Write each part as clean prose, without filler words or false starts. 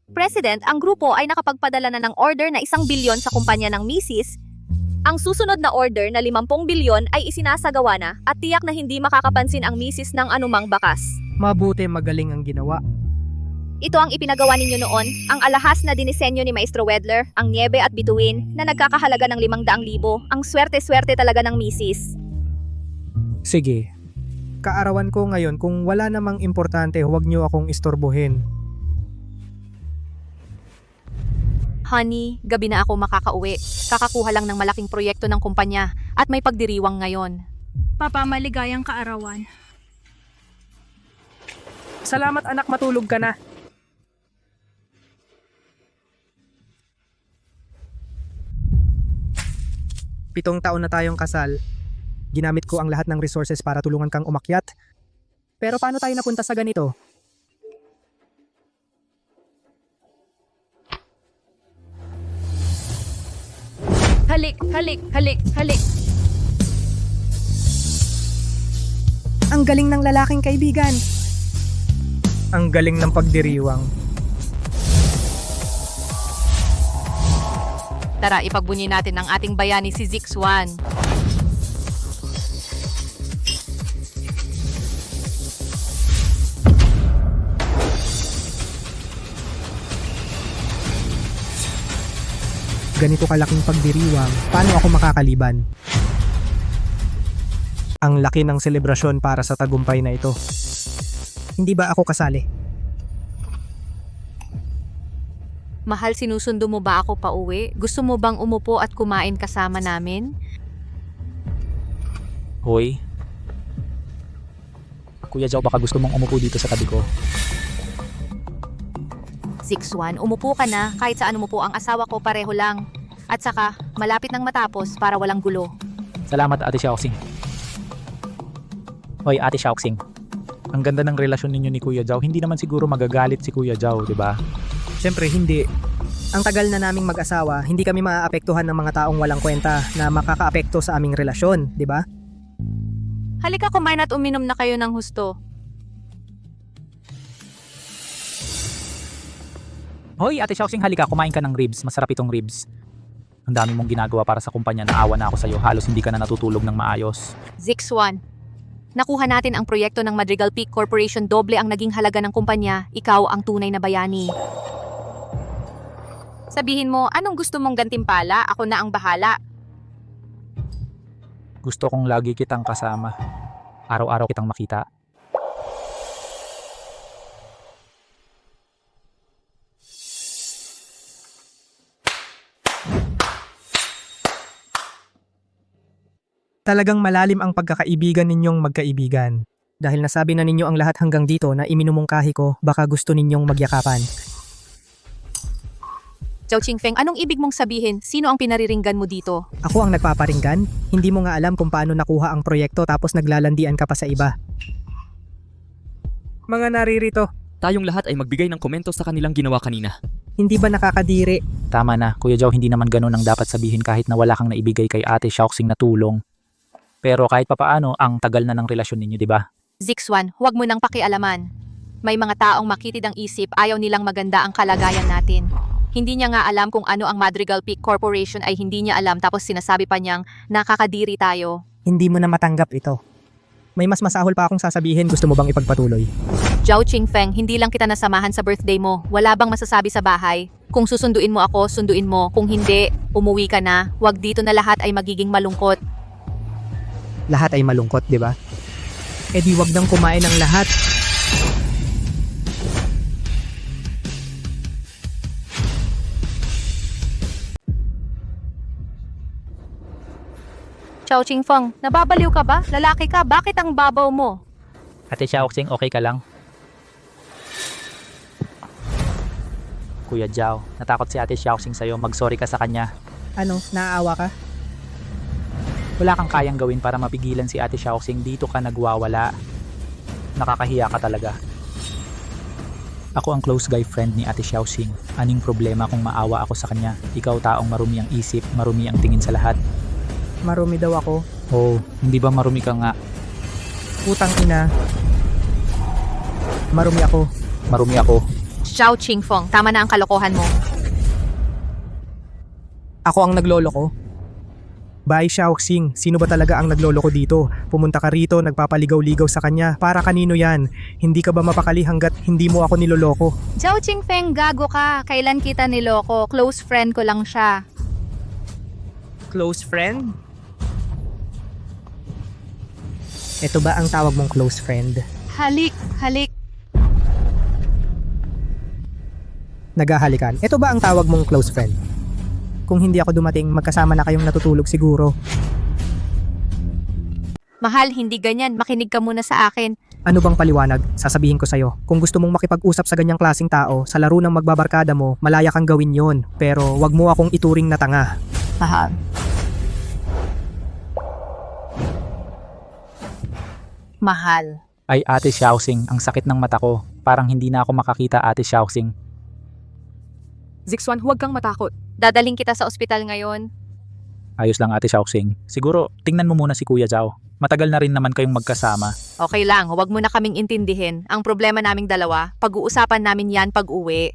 President, ang grupo ay nakapagpadala na ng order na 1 bilyon sa kumpanya ng Mrs. Ang susunod na order na 50 bilyon ay isinasagawa na at tiyak na hindi makakapansin ang Mrs. ng anumang bakas. Mabuti magaling ang ginawa. Ito ang ipinagawa ninyo noon, ang alahas na dinisenyo ni Maestro Wedler, ang niebe at bituin, na nagkakahalaga ng 500,000. Ang swerte-swerte talaga ng Mrs. Sige. Kaarawan ko ngayon, kung wala namang importante, huwag niyo akong istorbohin. Honey, gabi na ako makakauwi. Kakakuha lang ng malaking proyekto ng kumpanya at may pagdiriwang ngayon. Papa, maligayang kaarawan. Salamat anak, matulog ka na. Pitong taon na tayong kasal. Ginamit ko ang lahat ng resources para tulungan kang umakyat. Pero paano tayo napunta sa ganito? Halik, halik, halik, halik. Ang galing ng lalaking kaibigan. Ang galing ng pagdiriwang. Tara, ipagbunyi natin ang ating bayani si Zixwan. Ganito kalaking pagdiriwang, paano ako makakaliban? Ang laki ng selebrasyon para sa tagumpay na ito. Hindi ba ako kasali? Mahal, sinusundo mo ba ako pa uwi? Gusto mo bang umupo at kumain kasama namin? Hoy. Kuya Joe, baka gusto mong umupo dito sa tabi ko. Zixwan, umupo ka na. Kahit saan umupo ang asawa ko, pareho lang. At saka, malapit nang matapos para walang gulo. Salamat, Ate Xiaoxing. Hoy, Ate Xiaoxing. Ang ganda ng relasyon ninyo ni Kuya Joe. Hindi naman siguro magagalit si Kuya Joe, di ba? Siyempre hindi. Ang tagal na naming mag-asawa, hindi kami maaapektuhan ng mga taong walang kwenta na makakaapekto sa aming relasyon, di ba? Halika, kumain at uminom na kayo ng husto. Hoy, Ate Xiaoxing, halika, kumain ka ng ribs. Masarap itong ribs. Ang dami mong ginagawa para sa kumpanya. Naawa na ako sa'yo. Halos hindi ka na natutulog ng maayos. Zixwan, nakuha natin ang proyekto ng Madrigal Peak Corporation. Doble ang naging halaga ng kumpanya. Ikaw ang tunay na bayani. Sabihin mo, anong gusto mong gantimpala? Ako na ang bahala. Gusto kong lagi kitang kasama. Araw-araw kitang makita. Talagang malalim ang pagkakaibigan ninyong magkaibigan. Dahil nasabi na ninyo ang lahat hanggang dito na iminumungkahi ko, baka gusto ninyong magyakapan. Zhao Qingfeng, anong ibig mong sabihin? Sino ang pinariringgan mo dito? Ako ang nagpaparinggan? Hindi mo nga alam kung paano nakuha ang proyekto tapos naglalandian ka pa sa iba. Mga naririto, Tayong lahat ay magbigay ng komento sa kanilang ginawa kanina. hindi ba nakakadiri? Tama na, Kuya Joe, hindi naman ganun ang dapat sabihin kahit na wala kang naibigay kay Ate Xiaoxing na tulong. Pero kahit papaano, ang tagal na ng relasyon ninyo, di ba? Zixwan, huwag mo nang pakialaman. May mga taong makitid ang isip, ayaw nilang maganda ang kalagayan natin. Hindi niya nga alam kung ano ang Madrigal Peak Corporation ay hindi niya alam tapos sinasabi pa niyang nakakadiri tayo. Hindi mo na matanggap ito. May mas masahol pa akong sasabihin, gusto mo bang ipagpatuloy? Zhao Qingfeng, hindi lang kita nasamahan sa birthday mo. Wala bang masasabi sa bahay? Kung susunduin mo ako, sunduin mo. Kung hindi, umuwi ka na. Huwag dito na lahat ay magiging malungkot. Lahat ay malungkot, di ba? Eh di wag nang kumain ng lahat. Zhao Qingfeng, nababaliw ka ba? Lalaki ka, bakit ang babaw mo? Ate Xiaoxing, okay ka lang? Kuya Joe, natakot si Ate Xiaoxing sa'yo. Mag-sorry ka sa kanya. Ano, naaawa ka? Wala kang kayang gawin para mapigilan si Ate Xiaoxing. Dito ka nagwawala. Nakakahiya ka talaga. Ako ang close guy friend ni Ate Xiaoxing. Aning problema kung maawa ako sa kanya? Ikaw taong marumi ang isip, marumi ang tingin sa lahat. Marumi daw ako. Oh, hindi ba marumi ka nga? Putang ina. Marumi ako. Marumi ako. Zhao Qingfeng, tama na ang kalokohan mo. Ako ang naglolo ko. Bai Shaoxing, sino ba talaga ang naglolo ko dito? Pumunta ka rito, nagpapaligaw-ligaw sa kanya. Para kanino yan? Hindi ka ba mapakali hanggat hindi mo ako niloloko? Zhao Qingfeng, gago ka. Kailan kita niloko? Close friend ko lang siya. Close friend? Ito ba ang tawag mong close friend? Halik, halik. Naghahalikan. Ito ba ang tawag mong close friend? Kung hindi ako dumating, magkasama na kayong natutulog siguro. Mahal, hindi ganyan. Makinig ka muna sa akin. Ano bang paliwanag? Sasabihin ko sa'yo. Kung gusto mong makipag-usap sa ganyang klaseng tao, sa laro ng magbabarkada mo, malaya kang gawin yon. Pero wag mo akong ituring na tanga. Mahal. Mahal. Ay Ate Xiaoxing, ang sakit ng mata ko. Parang hindi na ako makakita Ate Xiaoxing. Zixuan, huwag kang matakot. Dadaling kita sa ospital ngayon. Ayos lang Ate Xiaoxing. Siguro, tingnan mo muna si Kuya Zhao. Matagal na rin naman kayong magkasama. Okay lang, huwag mo na kaming intindihin. Ang problema naming dalawa, pag-uusapan namin yan pag-uwi.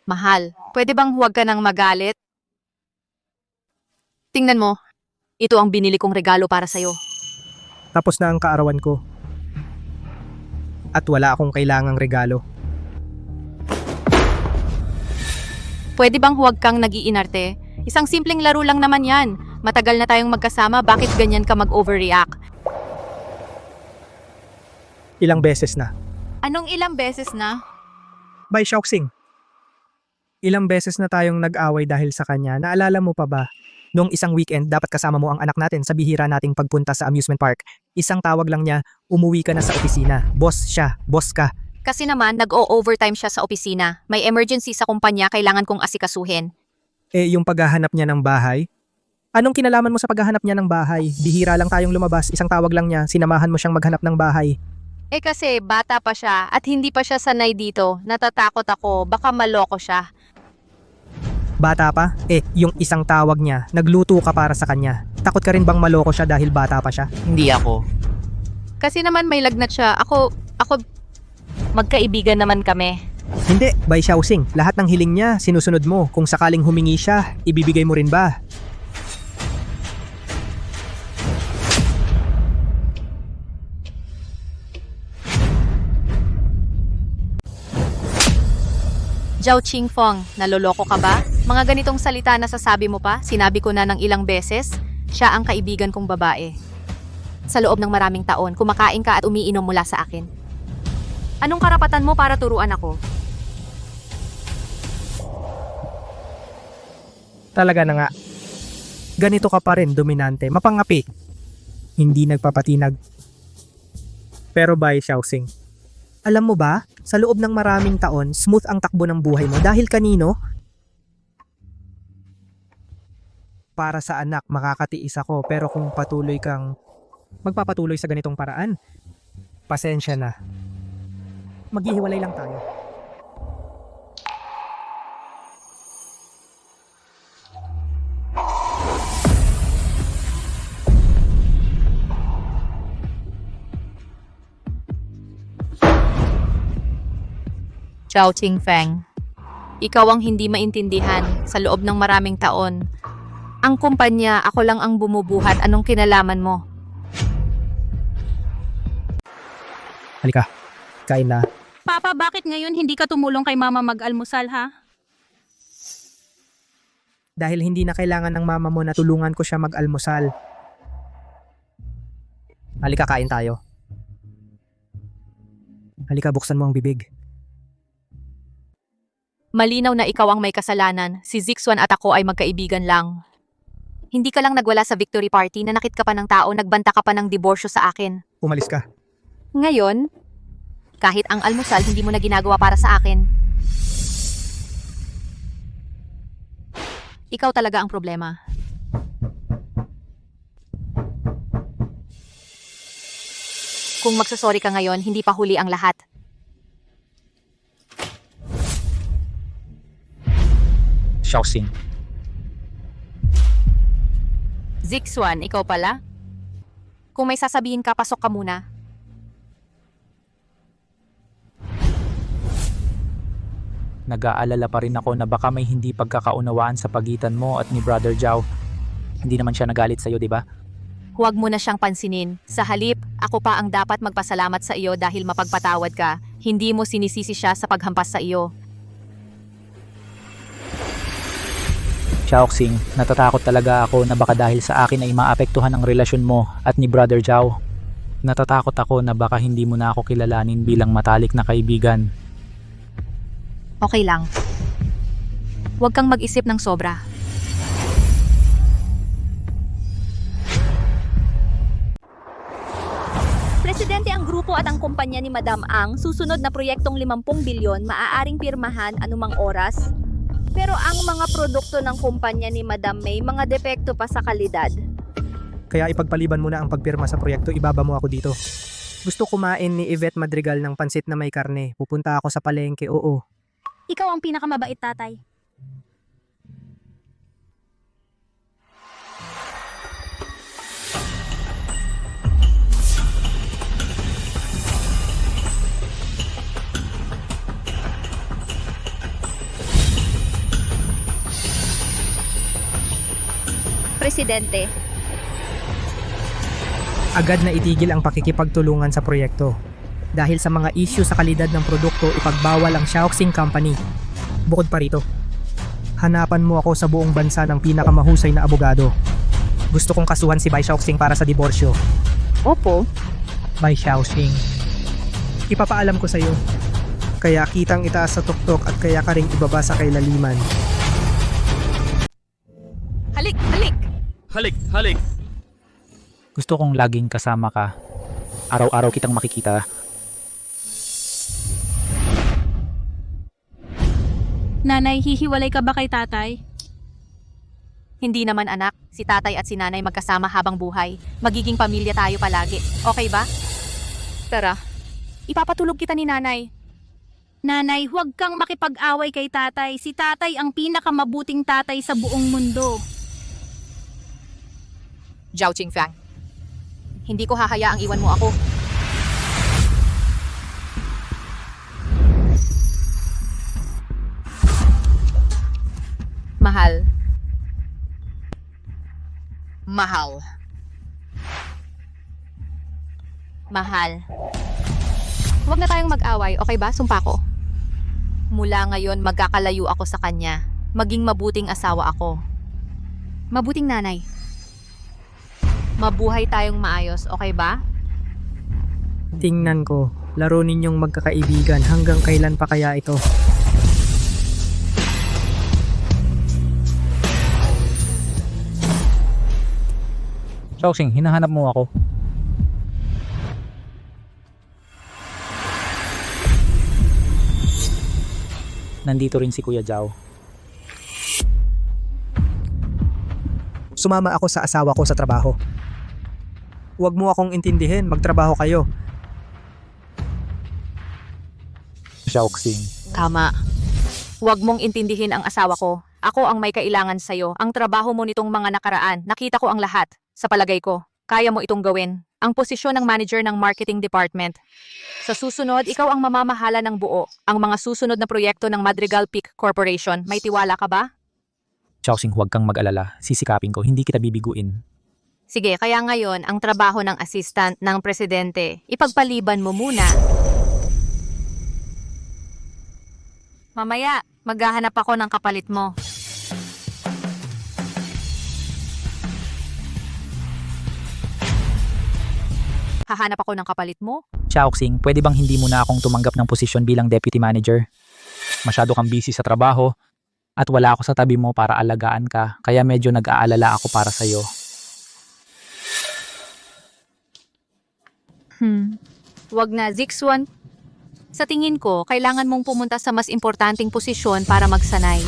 Mahal, pwede bang huwag ka nang magalit? Tingnan mo, ito ang binili kong regalo para sa'yo. Tapos na ang kaarawan ko. At wala akong kailangang regalo. Pwede bang huwag kang nag-iinarte? Isang simpleng laro lang naman yan. Matagal na tayong magkasama, bakit ganyan ka mag-overreact? Ilang beses na. Anong ilang beses na? Bai Shaoxing. Ilang beses na tayong nag-away dahil sa kanya. Naalala mo pa ba? Noong isang weekend, dapat kasama mo ang anak natin sa bihira nating pagpunta sa amusement park. Isang tawag lang niya, umuwi ka na sa opisina. Boss siya, boss ka. Kasi naman, nag-o-overtime siya sa opisina. May emergency sa kumpanya, kailangan kong asikasuhin. Eh, yung paghahanap niya ng bahay? Anong kinalaman mo sa paghahanap niya ng bahay? Bihira lang tayong lumabas, isang tawag lang niya, sinamahan mo siyang maghanap ng bahay. Eh kasi, bata pa siya at hindi pa siya sanay dito. Natatakot ako, baka maloko siya. Bata pa? Eh, yung isang tawag niya, nagluto ka para sa kanya. Takot ka rin bang maloko siya dahil bata pa siya? Hindi ako. Kasi naman may lagnat siya. Ako, magkaibigan naman kami. Hindi, Bai Shaoxing. Lahat ng hiling niya, sinusunod mo. Kung sakaling humingi siya, ibibigay mo rin ba? Zhao Qingfeng, naloloko ka ba? Mga ganitong salita na sasabi mo pa, sinabi ko na ng ilang beses, siya ang kaibigan kong babae. Sa loob ng maraming taon, kumakain ka at umiinom mula sa akin. Anong karapatan mo para turuan ako? Talaga na nga. Ganito ka pa rin, dominante, mapangapi. Hindi nagpapatinag. Pero Bai Shaoxing, alam mo ba, sa loob ng maraming taon, smooth ang takbo ng buhay mo. Dahil kanino? Para sa anak, makakatiis ako. Pero kung patuloy kang magpapatuloy sa ganitong paraan, pasensya na. Maghihiwalay lang tayo. Zhao Qingfeng, ikaw ang hindi maintindihan sa loob ng maraming taon. Ang kumpanya, ako lang ang bumubuhat. Anong kinalaman mo? Halika, kain na. Papa, bakit ngayon hindi ka tumulong kay mama mag-almusal, ha? Dahil hindi na kailangan ng mama mo na tulungan ko siya mag-almusal. Halika, kain tayo. Halika, buksan mo ang bibig. Malinaw na ikaw ang may kasalanan. Si Zixuan at ako ay magkaibigan lang. Hindi ka lang nagwala sa victory party, nanakit ka pa ng tao, nagbanta ka pa ng diborsyo sa akin. Umalis ka. Ngayon, kahit ang almusal hindi mo na ginagawa para sa akin. Ikaw talaga ang problema. Kung magsasorry ka ngayon, hindi pa huli ang lahat. Xiaoxing. Zixuan, ikaw pala? Kung may sasabihin ka, pasok ka muna. Nag-aalala pa rin ako na baka may hindi pagkakaunawaan sa pagitan mo at ni Brother Zhao. Hindi naman siya nagalit sa'yo, di ba? Huwag mo na siyang pansinin. Sa halip, ako pa ang dapat magpasalamat sa iyo dahil mapagpatawad ka. Hindi mo sinisisi siya sa paghampas sa iyo. Xiaoxing, natatakot talaga ako na baka dahil sa akin ay maapektuhan ang relasyon mo at ni Brother Zhao. Natatakot ako na baka hindi mo na ako kilalanin bilang matalik na kaibigan. Okay lang. Huwag kang mag-isip ng sobra. Presidente ang grupo at ang kumpanya ni Madam Ang, susunod na proyektong 50 bilyon maaaring pirmahan anumang oras. Pero ang mga produkto ng kumpanya ni Madam may mga depekto pa sa kalidad. Kaya ipagpaliban mo na ang pagpirma sa proyekto, ibaba mo ako dito. Gusto kumain ni Yvette Madrigal ng pansit na may karne. Pupunta ako sa palengke, oo. Ikaw ang pinakamabait, tatay. Presidente, Agad na itigil ang pakikipagtulungan sa proyekto. Dahil sa mga issue sa kalidad ng produkto, ipagbawal ang Xiaoxing Company. Bukod pa rito, hanapan mo ako sa buong bansa ng pinakamahusay na abogado. Gusto kong kasuhan si Bai Xiaoxing para sa diborsyo. Opo. Bai Xiaoxing. Ipapaalam ko sa iyo. Kaya kitang itaas sa tuktok at kaya ka ring ibaba sa kailaliman. Halik! Halik! Halik! Halik! Gusto kong laging kasama ka. Araw-araw kitang makikita. nanay, hihiwalay ka ba kay tatay? Hindi naman anak, si tatay at si nanay magkasama habang buhay. Magiging pamilya tayo palagi. Okay ba? Tara. Ipapatulog kita ni nanay. Nanay, huwag kang makipag-away kay tatay. Si tatay ang pinakamabuting tatay sa buong mundo. Zhao Qingfang. Hindi ko hahayaang iwan mo ako. Mahal. Mahal. Mahal. Huwag na tayong mag-away, okay ba? Sumpa ko. Mula ngayon, magkakalayo ako sa kanya. Maging mabuting asawa ako. Mabuting nanay. Mabuhay tayong maayos, okay ba? Tingnan ko, laro ninyong magkakaibigan, hanggang kailan pa kaya ito? Xiaoxing, hinahanap mo ako. Nandito rin si Kuya Zhao. Sumama ako sa asawa ko sa trabaho. Huwag mo akong intindihin, magtrabaho kayo. Xiaoxing. Tama. Huwag mong intindihin ang asawa ko. Ako ang may kailangan sa'yo. Ang trabaho mo nitong mga nakaraan, nakita ko ang lahat. Sa palagay ko, kaya mo itong gawin. Ang posisyon ng manager ng marketing department. Sa susunod, ikaw ang mamamahala ng buo. Ang mga susunod na proyekto ng Madrigal Peak Corporation. May tiwala ka ba? Xiaoxing, huwag kang mag-alala. Sisikapin ko, hindi kita bibiguin. Sige, kaya ngayon, ang trabaho ng assistant ng presidente, ipagpaliban mo muna. Mamaya, maghahanap ako ng kapalit mo. Hahanap ako ng kapalit mo? Xiaoxing, pwede bang hindi mo na akong tumanggap ng posisyon bilang deputy manager? Masyado kang busy sa trabaho at wala ako sa tabi mo para alagaan ka, kaya medyo nag-aalala ako para sa'yo. Wag na, Zixuan. Sa tingin ko, kailangan mong pumunta sa mas importanteng posisyon para magsanay.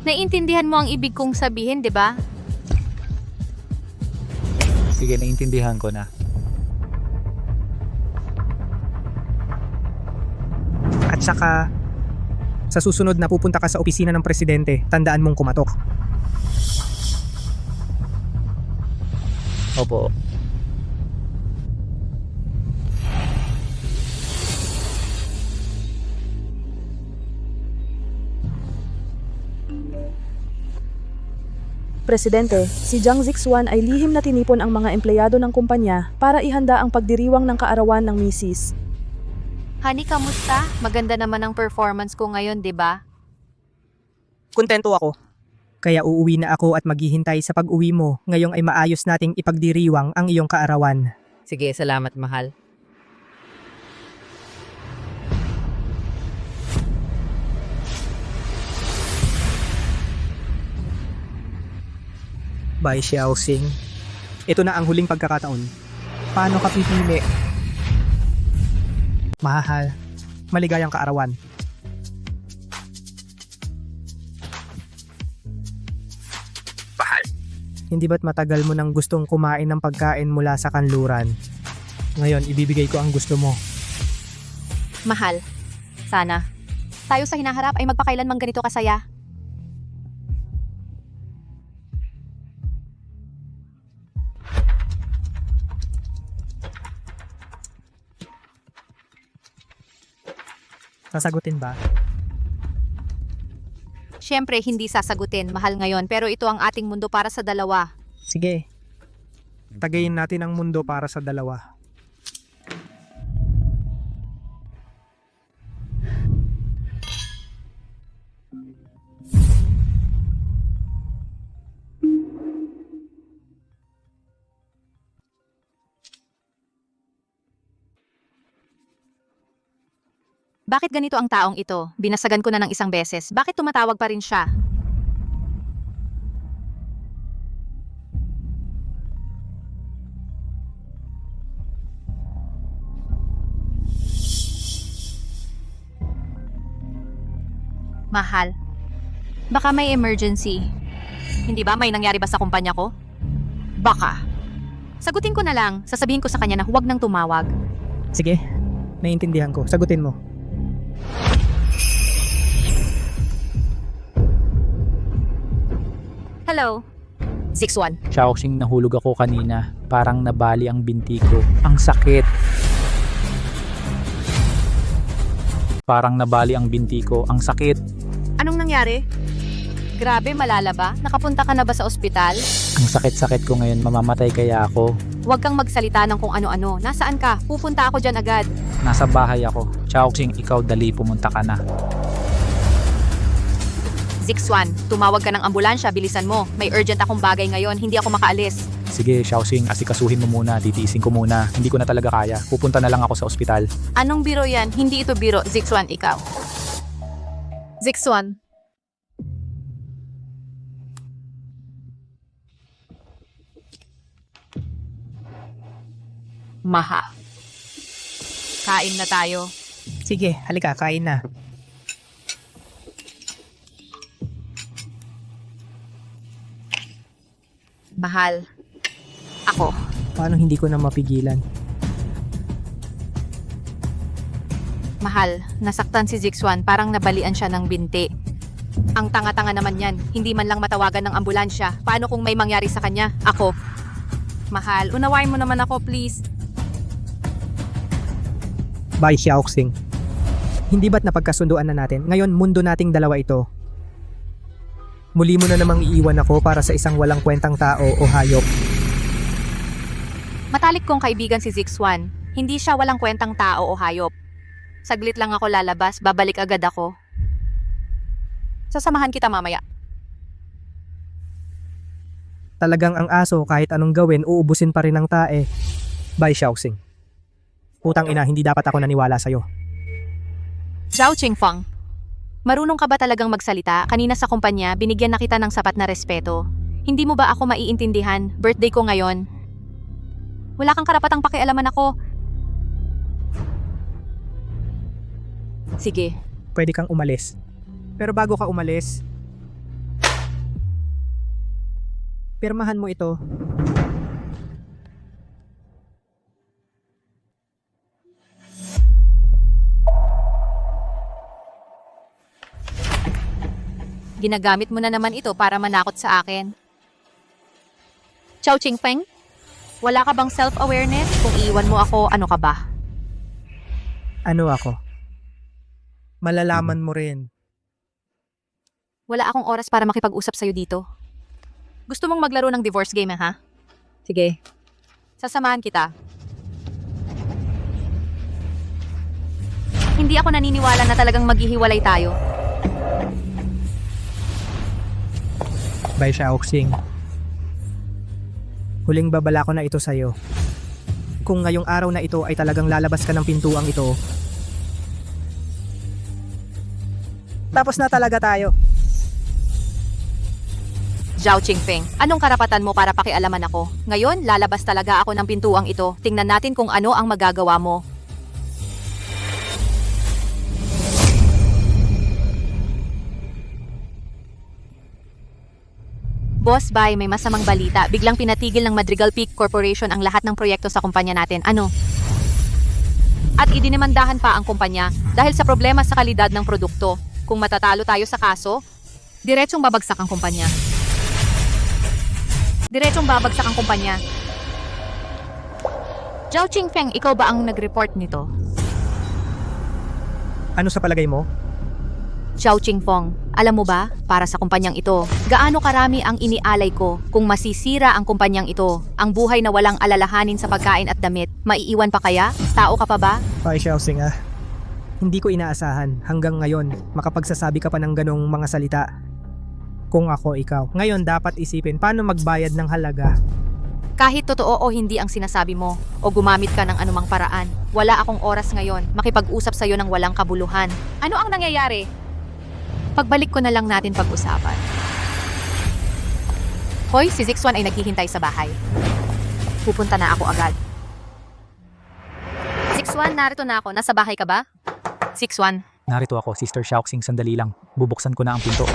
Naiintindihan mo ang ibig kong sabihin, di ba? Sige, naintindihan ko na. At saka, sa susunod na pupunta ka sa opisina ng presidente, tandaan mong kumatok. Opo. Presidente, si Jiang Zixuan ay lihim na tinipon ang mga empleyado ng kumpanya para ihanda ang pagdiriwang ng kaarawan ng misis. Honey, kamusta? Maganda naman ang performance ko ngayon, di ba? Kontento ako. Kaya uuwi na ako at maghihintay sa pag-uwi mo. Ngayong ay maayos nating ipagdiriwang ang iyong kaarawan. Sige, salamat mahal. By Xiaoxing. Ito na ang huling pagkakataon. Paano ka pipili? Mahal. Maligayang kaarawan. Hindi ba't matagal mo nang gustong kumain ng pagkain mula sa kanluran? Ngayon, ibibigay ko ang gusto mo. Mahal. Sana. Tayo sa hinaharap ay magpakailanmang ganito kasaya. Sasagutin ba? Siyempre, hindi sasagutin. Mahal ngayon, pero ito ang ating mundo para sa dalawa. Sige. Tagayin natin ang mundo para sa dalawa. Bakit ganito ang taong ito? Binasagan ko na ng isang beses. Bakit tumatawag pa rin siya? Mahal. Baka may emergency. Hindi ba may nangyari ba sa kumpanya ko? Baka. Sagutin ko na lang. Sasabihin ko sa kanya na huwag nang tumawag. Sige. Naiintindihan ko. Sagutin mo. Hello. 6-1. Xiaoxing, nahulog ako kanina. Parang nabali ang binti ko. Ang sakit. Parang nabali ang binti ko. Ang sakit. Anong nangyari? Grabe, malala ba? Nakapunta ka na ba sa ospital? Ang sakit-sakit ko ngayon. Mamamatay kaya ako. Huwag kang magsalita ng kung ano-ano. Nasaan ka? Pupunta ako dyan agad. Nasa bahay ako. Xiaoxing, ikaw dali pumunta ka na. 6-1. Tumawag ka ng ambulansya. Bilisan mo. May urgent akong bagay ngayon. Hindi ako makaalis. Sige, Xiaoxing, asikasuhin mo muna. Titiisin ko muna. Hindi ko na talaga kaya. Pupunta na lang ako sa ospital. Anong biro yan? Hindi ito biro. 6-1, ikaw. 6-1. Maha. Kain na tayo. Sige, halika, kain na. Mahal. Ako. Paano hindi ko na mapigilan? Mahal. Nasaktan si 6-1. Parang nabalian siya ng binti. Ang tanga-tanga naman yan. Hindi man lang matawagan ng ambulansya. Paano kung may mangyari sa kanya? Ako. Mahal. Unawain mo naman ako, please. By Xiaoxing. Hindi ba't napagkasunduan na natin? Ngayon, mundo nating dalawa ito. Muli mo na namang iiwan ako para sa isang walang kwentang tao o hayop. Matalik kong kaibigan si 6-1. Hindi siya walang kwentang tao o hayop. Saglit lang ako lalabas, babalik agad ako. Sasamahan kita mamaya. Talagang ang aso kahit anong gawin, uubusin pa rin ng tae. By Xiaoxing. Putang ina, hindi dapat ako naniwala sa'yo. Zhao Qingfeng. Marunong ka ba talagang magsalita? Kanina sa kumpanya, binigyan na kita ng sapat na respeto. Hindi mo ba ako maiintindihan? Birthday ko ngayon. Wala kang karapatang pakialaman ako. Sige. Pwede kang umalis. Pero bago ka umalis, pirmahan mo ito. Ginagamit mo na naman ito para manakot sa akin. Zhao Qingfeng? Wala ka bang self-awareness? Kung iiwan mo ako, ano ka ba? Ano ako? Malalaman mo rin. Wala akong oras para makipag-usap sa'yo dito. Gusto mong maglaro ng divorce game, ha? Sige. Sasamahan kita. Hindi ako naniniwala na talagang maghihiwalay tayo. Bye, Shaoxing. Huling babala ko na ito sa'yo. Kung ngayong araw na ito ay talagang lalabas ka ng pintuang ito, tapos na talaga tayo. Zhao Qingfeng, anong karapatan mo para pakialaman ako? Ngayon, lalabas talaga ako ng pintuang ito. Tingnan natin kung ano ang magagawa mo. Boss Bai, may masamang balita. Biglang pinatigil ng Madrigal Peak Corporation ang lahat ng proyekto sa kumpanya natin. Ano? At idinimandahan pa ang kumpanya dahil sa problema sa kalidad ng produkto. Kung matatalo tayo sa kaso, diretsong babagsak ang kumpanya. Diretsong babagsak ang kumpanya. Zhao Qingfeng, ikaw ba ang nag-report nito? Ano sa palagay mo? Zhao Qingfeng, alam mo ba, para sa kumpanyang ito, gaano karami ang inialay ko kung masisira ang kumpanyang ito, ang buhay na walang alalahanin sa pagkain at damit, maiiwan pa kaya? Tao ka pa ba? Bye, Shaoxing ah. Hindi ko inaasahan hanggang ngayon makapagsasabi ka pa ng ganong mga salita. Kung ako ikaw. Ngayon dapat isipin paano magbayad ng halaga. Kahit totoo o hindi ang sinasabi mo, o gumamit ka ng anumang paraan, wala akong oras ngayon makipag-usap sa'yo ng walang kabuluhan. Ano ang nangyayari? Pagbalik ko na lang natin pag-usapan. Hoy, si Zixuan ay naghihintay sa bahay. Pupunta na ako agad. Zixuan, narito na ako. Nasa bahay ka ba? Zixuan, Narito ako, Sister Shaoxing, sandali lang. Bubuksan ko na ang pinto.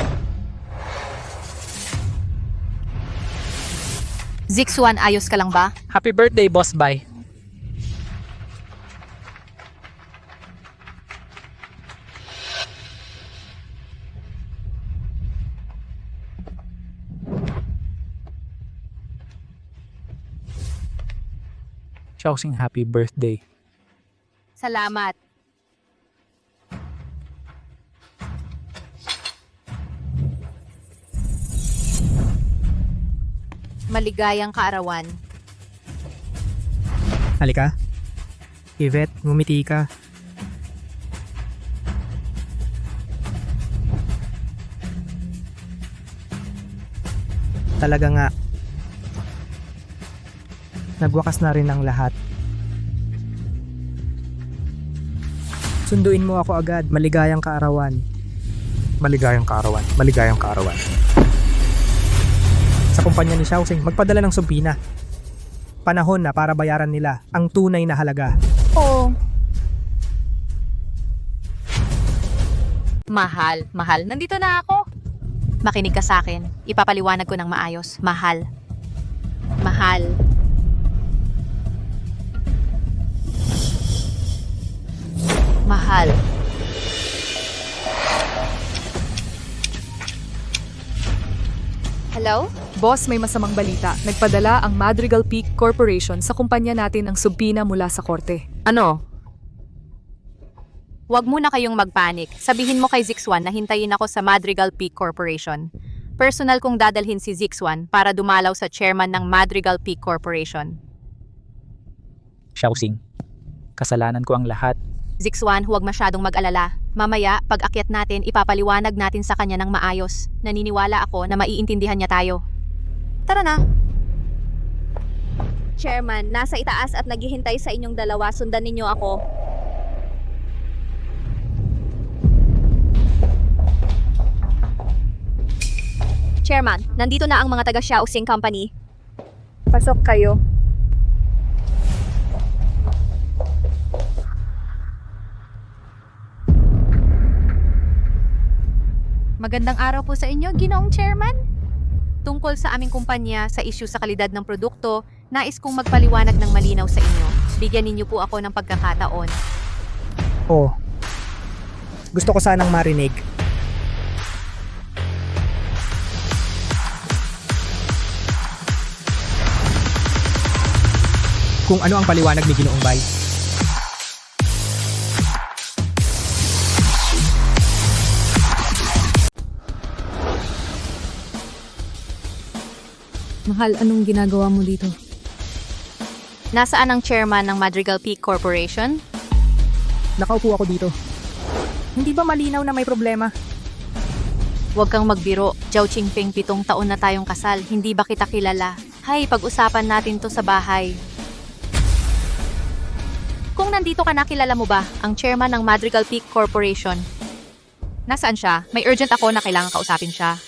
Zixuan, ayos ka lang ba? Happy birthday, Boss Bai. Shaoxing, happy birthday. Salamat. Maligayang kaarawan. Halika. Yvette, ngumiti ka. Talaga nga. Nagwakas na rin ang lahat. Sunduin mo ako agad. Maligayang kaarawan. Maligayang kaarawan. Maligayang kaarawan. Sa kumpanya ni Shaoxing, magpadala ng sumpina. Panahon na para bayaran nila ang tunay na halaga. Oo. Mahal, mahal. Nandito na ako. Makinig ka sa akin. Ipapaliwanag ko ng maayos. Mahal. Mahal. Mahal. Hello? Boss, may masamang balita. Nagpadala ang Madrigal Peak Corporation sa kumpanya natin ng subpina mula sa korte. Ano? Huwag muna kayong magpanik. Sabihin mo kay Zixuan na hintayin ako sa Madrigal Peak Corporation. Personal kong dadalhin si Zixuan para dumalaw sa chairman ng Madrigal Peak Corporation. Shaoxing, kasalanan ko ang lahat. Zixuan, huwag masyadong mag-alala. Mamaya, pag akyat natin, ipapaliwanag natin sa kanya ng maayos. Naniniwala ako na maiintindihan niya tayo. Tara na. Chairman, nasa itaas at naghihintay sa inyong dalawa. Sundan ninyo ako. Chairman, nandito na ang mga taga Shaoxing Company. Pasok kayo. Magandang araw po sa inyo, Ginoong Chairman. Tungkol sa aming kumpanya sa issue sa kalidad ng produkto, nais kong magpaliwanag ng malinaw sa inyo. Bigyan ninyo po ako ng pagkakataon. Oh. Gusto ko sanang marinig. kung ano ang paliwanag ni Ginoong Bai. Mahal, anong ginagawa mo dito? Nasaan ang chairman ng Madrigal Peak Corporation? Nakaupo ako dito. Hindi ba malinaw na may problema? Huwag kang magbiro. Zhao Qingping, 7 taon na tayong kasal. Hindi ba kita kilala? Hay, pag-usapan natin to sa bahay. Kung nandito ka na, kilala mo ba ang chairman ng Madrigal Peak Corporation? Nasaan siya? May urgent ako na kailangan kausapin siya.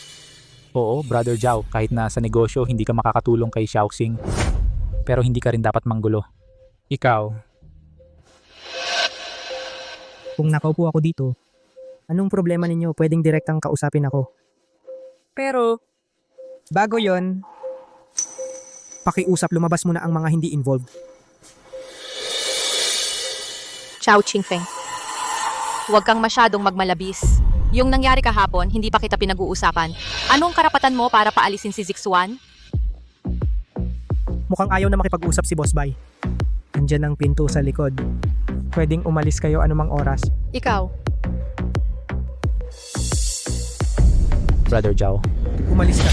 Oo, Brother Zhao, kahit na sa negosyo hindi ka makakatulong kay Xiaoxing, pero hindi ka rin dapat manggulo. Ikaw, Kung nakaupo ako dito, anong problema ninyo? Pwedeng direktang kausapin ako. Pero, bago yon, pakiusap, lumabas muna ang mga hindi involved. Zhao Qingping. Huwag kang masyadong magmalabis. Yung nangyari kahapon, hindi pa kita pinag-uusapan. Anong karapatan mo para paalisin si Zixuan? Mukhang ayaw na makipag-usap si Boss Bai. Andyan ang pinto sa likod. Pwedeng umalis kayo anumang oras. Ikaw. Brother Zhao, Umalis ka.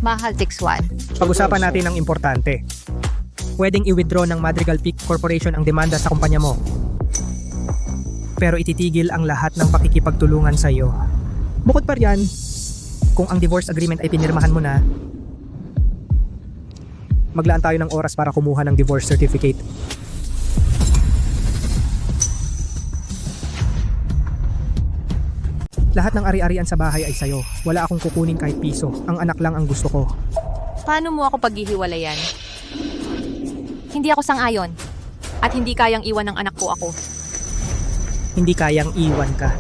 Mahal Zixuan. Pag-usapan natin ang importante. Pwedeng i-withdraw ng Madrigal Peak Corporation ang demanda sa kumpanya mo. Pero ititigil ang lahat ng pakikipagtulungan sa iyo. Bukod pa riyan, kung ang divorce agreement ay pinirmahan mo na, maglaan tayo ng oras para kumuha ng divorce certificate. Lahat ng ari-arian sa bahay ay sayo. Wala akong kukunin kahit piso. Ang anak lang ang gusto ko. Paano mo ako paghihiwalayan? Hindi ako sang-ayon. At hindi kayang iwan ng anak ko ako. Hindi kayang iwan ka.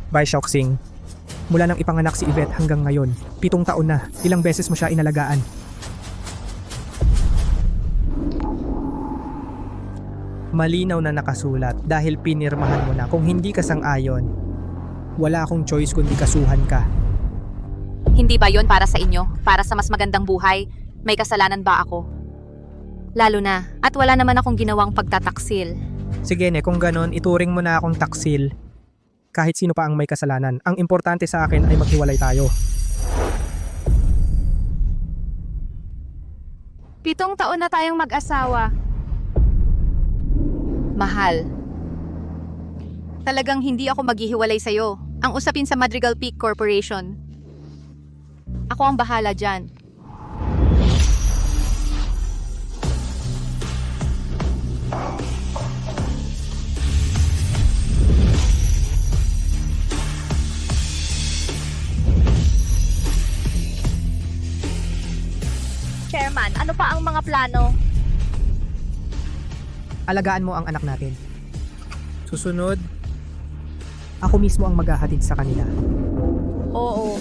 Bai Xiaoxing, mula nang ipanganak si Yvette hanggang ngayon, 7 taon na, ilang beses mo siya inalagaan. Malinaw na nakasulat dahil pinirmahan mo na. Kung hindi ka sang-ayon, wala akong choice kundi kasuhan ka. Hindi ba yon para sa inyo? Para sa mas magandang buhay? May kasalanan ba ako? Lalo na, at wala naman akong ginawang pagtataksil. Sige ne, kung ganon, ituring mo na akong taksil. Kahit sino pa ang may kasalanan. Ang importante sa akin ay maghiwalay tayo. 7 taon na tayong mag-asawa. Mahal. Talagang hindi ako maghihiwalay sa'yo. Ang usapin sa Madrigal Peak Corporation. Ako ang bahala dyan. Chairman, ano pa ang mga plano? Alagaan mo ang anak natin. Susunod, ako mismo ang maghahatid sa kanila. Oo.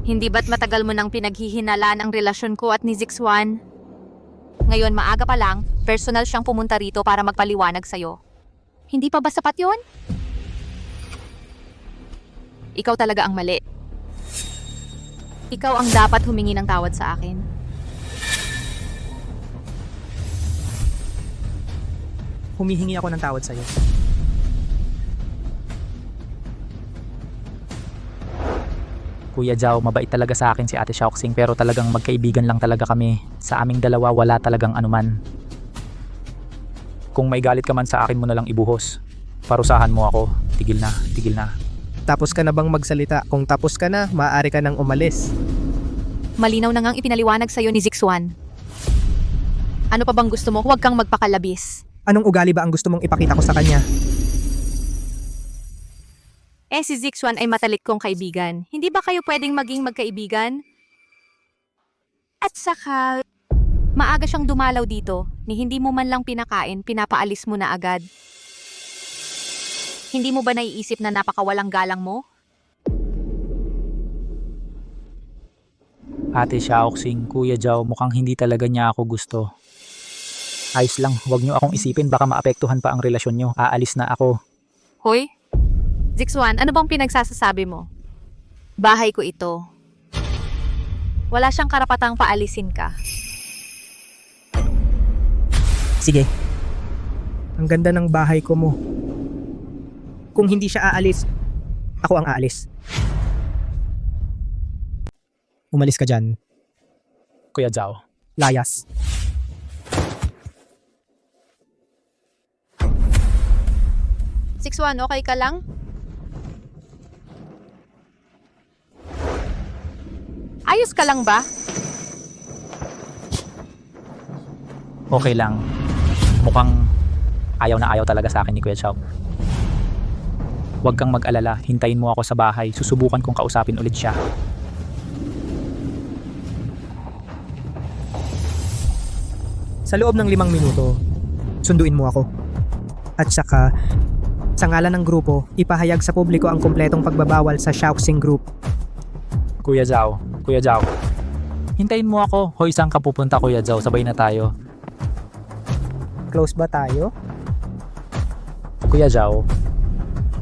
Hindi ba't matagal mo nang pinaghihinalaan ang relasyon ko at ni Zixuan? Ngayon maaga pa lang, personal siyang pumunta rito para magpaliwanag sa'yo. Hindi pa ba sapat yon? Ikaw talaga ang mali. Ikaw ang dapat humingi ng tawad sa akin. Humihingi ako ng tawad sa'yo. Kuya Zhao, mabait talaga sa akin si Ate Xiaoxing, pero talagang magkaibigan lang talaga kami. Sa aming dalawa wala talagang anuman. Kung may galit ka man sa akin mo na lang ibuhos. Parusahan mo ako. Tigil na, tigil na. Tapos ka na bang magsalita? Kung tapos ka na, maaari ka nang umalis. Malinaw na ngang ipinaliwanag sa'yo ni Zixuan. Ano pa bang gusto mo? Huwag kang magpakalabis. Anong ugali ba ang gusto mong ipakita ko sa kanya? Si Zixuan ay matalik kong kaibigan. Hindi ba kayo pwedeng maging magkaibigan? At saka, maaga siyang dumalaw dito. Ni hindi mo man lang pinakain, pinapaalis mo na agad. Hindi mo ba naiisip na napakawalang galang mo? Ate Xiaoxing, Kuya Zhao, mukhang hindi talaga niya ako gusto. Ayos lang, huwag niyo akong isipin, baka maapektuhan pa ang relasyon niyo. Aalis na ako. Hoy? Zixuan, ano bang pinagsasasabi mo? Bahay ko ito. Wala siyang karapatang paalisin ka. Sige. Ang ganda ng bahay ko mo. Kung hindi siya aalis, ako ang aalis. Umalis ka dyan. Kuya Zhao. Layas. Zixuan, okay ka lang? Ayos ka lang ba? Okay lang. Mukhang ayaw na ayaw talaga sa akin ni Kuya Zhao. Huwag kang mag-alala, hintayin mo ako sa bahay. Susubukan kong kausapin ulit siya. Sa loob ng 5 minuto, sunduin mo ako. At saka, sa ngalan ng grupo, ipahayag sa publiko ang kumpletong pagbabawal sa Xiaoxing Group. Kuya Zhao. Hintayin mo ako. Hoy, saan ka pupunta, Kuya Zhao? Sabay na tayo. Close ba tayo? Kuya Zhao,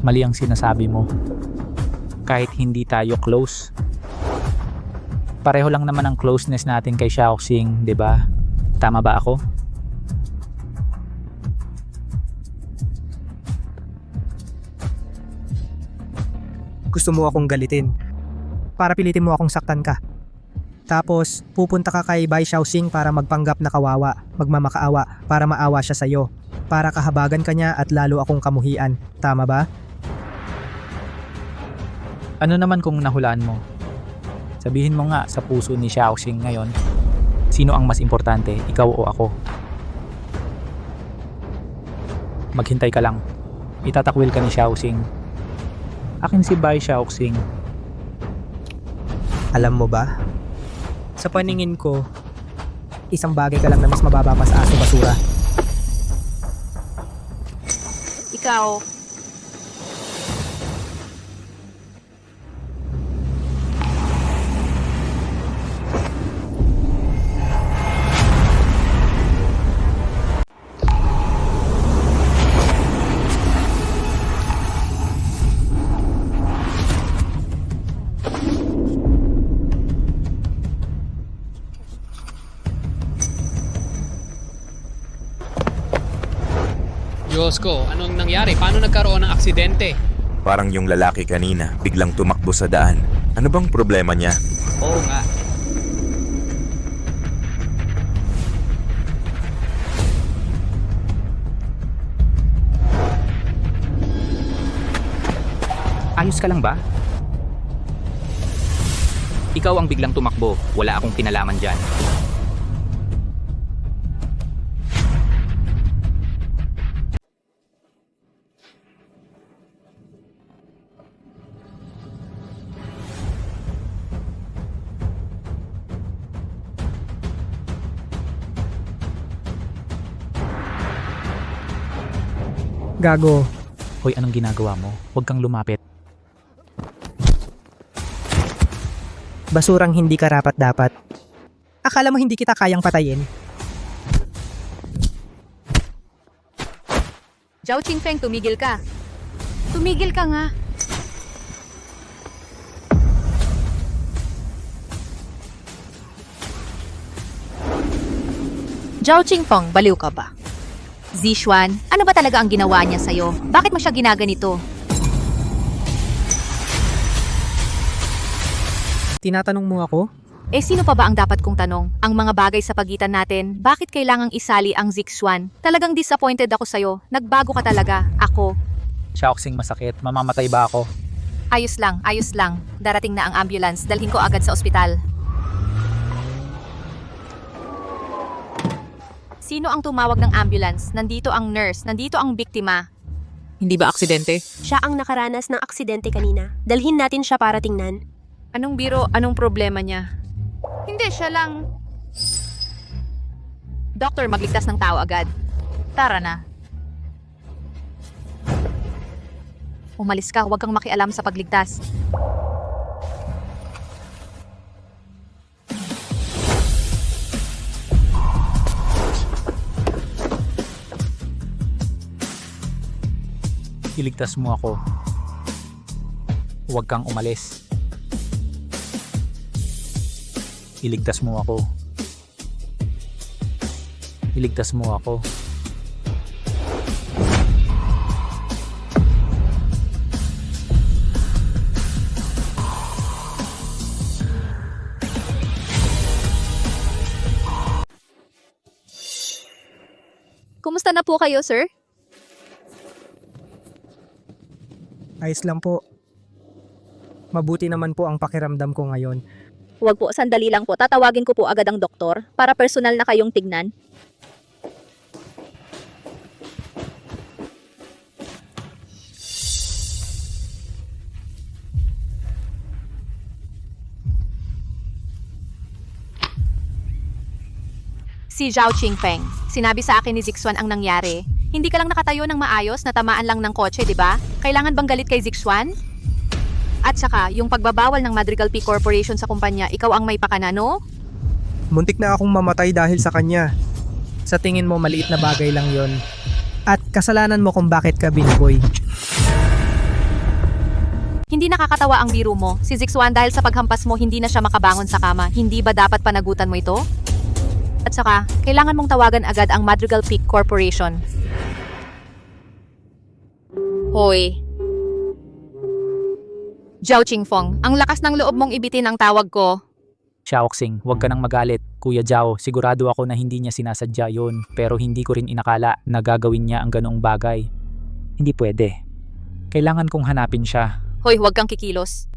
mali ang sinasabi mo. Kahit hindi tayo close, pareho lang naman ang closeness natin kay Xiaoxing, 'di ba? Tama ba ako? Gusto mo akong galitin. Para pilitin mo akong saktan ka. Tapos, pupunta ka kay Bai Xiaoxing para magpanggap na kawawa, magmamakaawa, para maawa siya sa'yo. Para kahabagan ka niya at lalo akong kamuhian. Tama ba? Ano naman kung nahulaan mo? Sabihin mo nga sa puso ni Xiaoxing ngayon, sino ang mas importante, ikaw o ako? Maghintay ka lang. Itatakwil ka ni Xiaoxing. Akin si Bai Xiaoxing. Alam mo ba? Sa paningin ko, isang bagay ka lang na mas mababa pa sa aso basura. Ikaw, Diyos ko, anong nangyari? Paano nagkaroon ng aksidente? Parang yung lalaki kanina, biglang tumakbo sa daan. Ano bang problema niya? Oo nga. Ayos ka lang ba? Ikaw ang biglang tumakbo. Wala akong kinalaman dyan. Gago, Hoy, anong ginagawa mo? Huwag kang lumapit. basurang hindi karapat-dapat. Akala mo hindi kita kayang patayin? Zhao Qingfeng, tumigil ka. Tumigil ka nga. Zhao Qingfeng, baliw ka ba? Zixuan, ano ba talaga ang ginawa niya sa'yo? Bakit mo siya ginaganito? Tinatanong mo ako? Eh sino pa ba ang dapat kong tanong? Ang mga bagay sa pagitan natin, bakit kailangang isali ang Zixuan? Talagang disappointed ako sa'yo. Nagbago ka talaga. Ako. Xiaoxing, masakit. Mamamatay ba ako? Ayos lang, ayos lang. Darating na ang ambulance. Dalhin ko agad sa ospital. Sino ang tumawag ng ambulance? Nandito ang nurse. Nandito ang biktima. Hindi ba aksidente? Siya ang nakaranas ng aksidente kanina. Dalhin natin siya para tingnan. Anong biro? Anong problema niya? Hindi, siya lang. Doktor, magligtas ng tao agad. Tara na. Umalis ka, huwag kang makialam sa pagligtas. Iligtas mo ako. Huwag kang umalis. Iligtas mo ako. Iligtas mo ako. Kumusta na po kayo, sir? Ayos lang po. Mabuti naman po ang pakiramdam ko ngayon. Huwag po, sandali lang po. Tatawagin ko po agad ang doktor para personal na kayong tignan. Si Zhao Qingfeng, sinabi sa akin ni Zixuan ang nangyari. Hindi ka lang nakatayo ng maayos, natamaan lang ng kotse, di ba? Kailangan bang galit kay Zixuan? At saka, yung pagbabawal ng Madrigal Peak Corporation sa kumpanya, ikaw ang may pakana, no? Muntik na akong mamatay dahil sa kanya. Sa tingin mo, maliit na bagay lang yon. At kasalanan mo kung bakit ka binaboy. Hindi nakakatawa ang biro mo. Si Zixuan dahil sa paghampas mo, hindi na siya makabangon sa kama. Hindi ba dapat panagutan mo ito? At saka, kailangan mong tawagan agad ang Madrigal Peak Corporation. Hoy. Zhao Qingfeng, ang lakas ng loob mong ibitin ang tawag ko. Xiaoxing, huwag ka nang magalit. Kuya Zhao, sigurado ako na hindi niya sinasadya yun, pero hindi ko rin inakala na gagawin niya ang ganoong bagay. Hindi pwede. Kailangan kong hanapin siya. Hoy, huwag kang kikilos.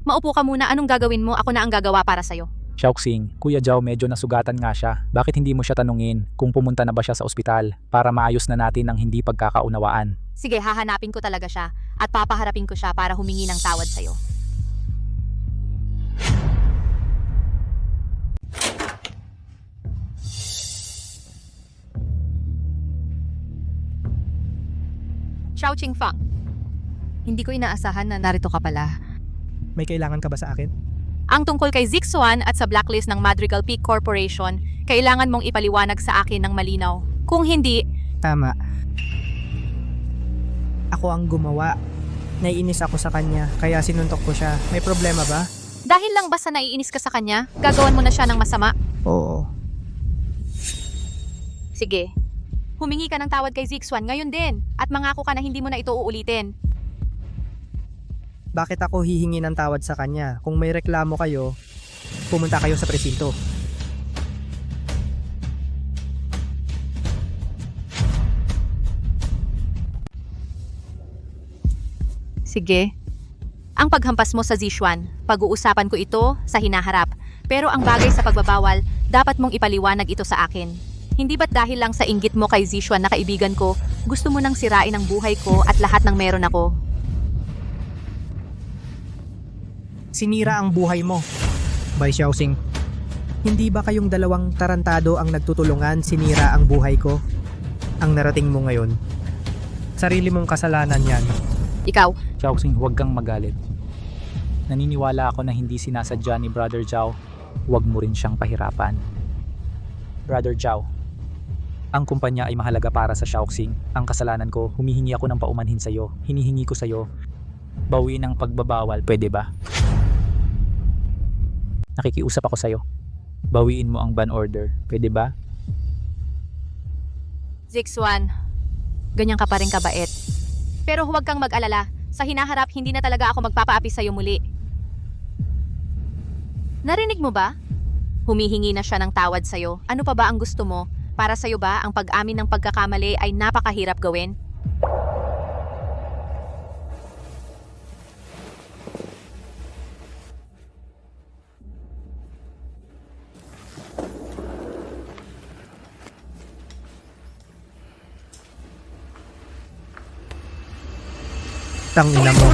Maupo ka muna, anong gagawin mo? Ako na ang gagawa para sa'yo. Xiaoxing, Kuya Zhao medyo nasugatan nga siya. Bakit hindi mo siya tanungin kung pumunta na ba siya sa ospital para maayos na natin ang hindi pagkakaunawaan? Sige, hahanapin ko talaga siya at papaharapin ko siya para humingi ng tawad sa'yo. Zhao Qingfeng, hindi ko inaasahan na narito ka pala. May kailangan ka ba sa akin? Ang tungkol kay Zixuan at sa blacklist ng Madrigal Peak Corporation, kailangan mong ipaliwanag sa akin ng malinaw. Kung hindi, Tama. Ako ang gumawa. Naiinis ako sa kanya, kaya sinuntok ko siya. May problema ba? dahil lang ba sa naiinis ka sa kanya, gagawan mo na siya ng masama? Oo. Sige. Humingi ka ng tawad kay Zixuan ngayon din at mangako ka na hindi mo na ito uulitin. Bakit ako hihingi ng tawad sa kanya? Kung may reklamo kayo, pumunta kayo sa presinto. Sige. Ang paghampas mo sa Zixuan, pag-uusapan ko ito sa hinaharap. Pero ang bagay sa pagbabawal, dapat mong ipaliwanag ito sa akin. Hindi ba't dahil lang sa inggit mo kay Zixuan na kaibigan ko, gusto mo nang sirain ang buhay ko at lahat ng meron ako? Sinira ang buhay mo. Bai Xiaoxing. Hindi ba kayong dalawang tarantado ang nagtutulungan sinira ang buhay ko? Ang narating mo ngayon. Sarili mong kasalanan yan. Ikaw, Xiaoxing, huwag kang magalit. Naniniwala ako na hindi sinasadya ni Brother Zhao. Huwag mo rin siyang pahirapan. Brother Zhao, ang kumpanya ay mahalaga para sa Xiaoxing. Ang kasalanan ko, humihingi ako ng paumanhin sa'yo. Hinihingi ko sa'yo, bawiin ang pagbabawal, pwede ba? Nakikiusap ako sa'yo. Bawiin mo ang ban order, pwede ba? Zixuan, ganyan ka pa rin kabait. Pero huwag kang mag-alala. Sa hinaharap, hindi na talaga ako magpapaapi sa'yo muli. Narinig mo ba? Humihingi na siya ng tawad sa'yo. Ano pa ba ang gusto mo? Para sa'yo ba, ang pag-amin ng pagkakamali ay napakahirap gawin? Tangina mo.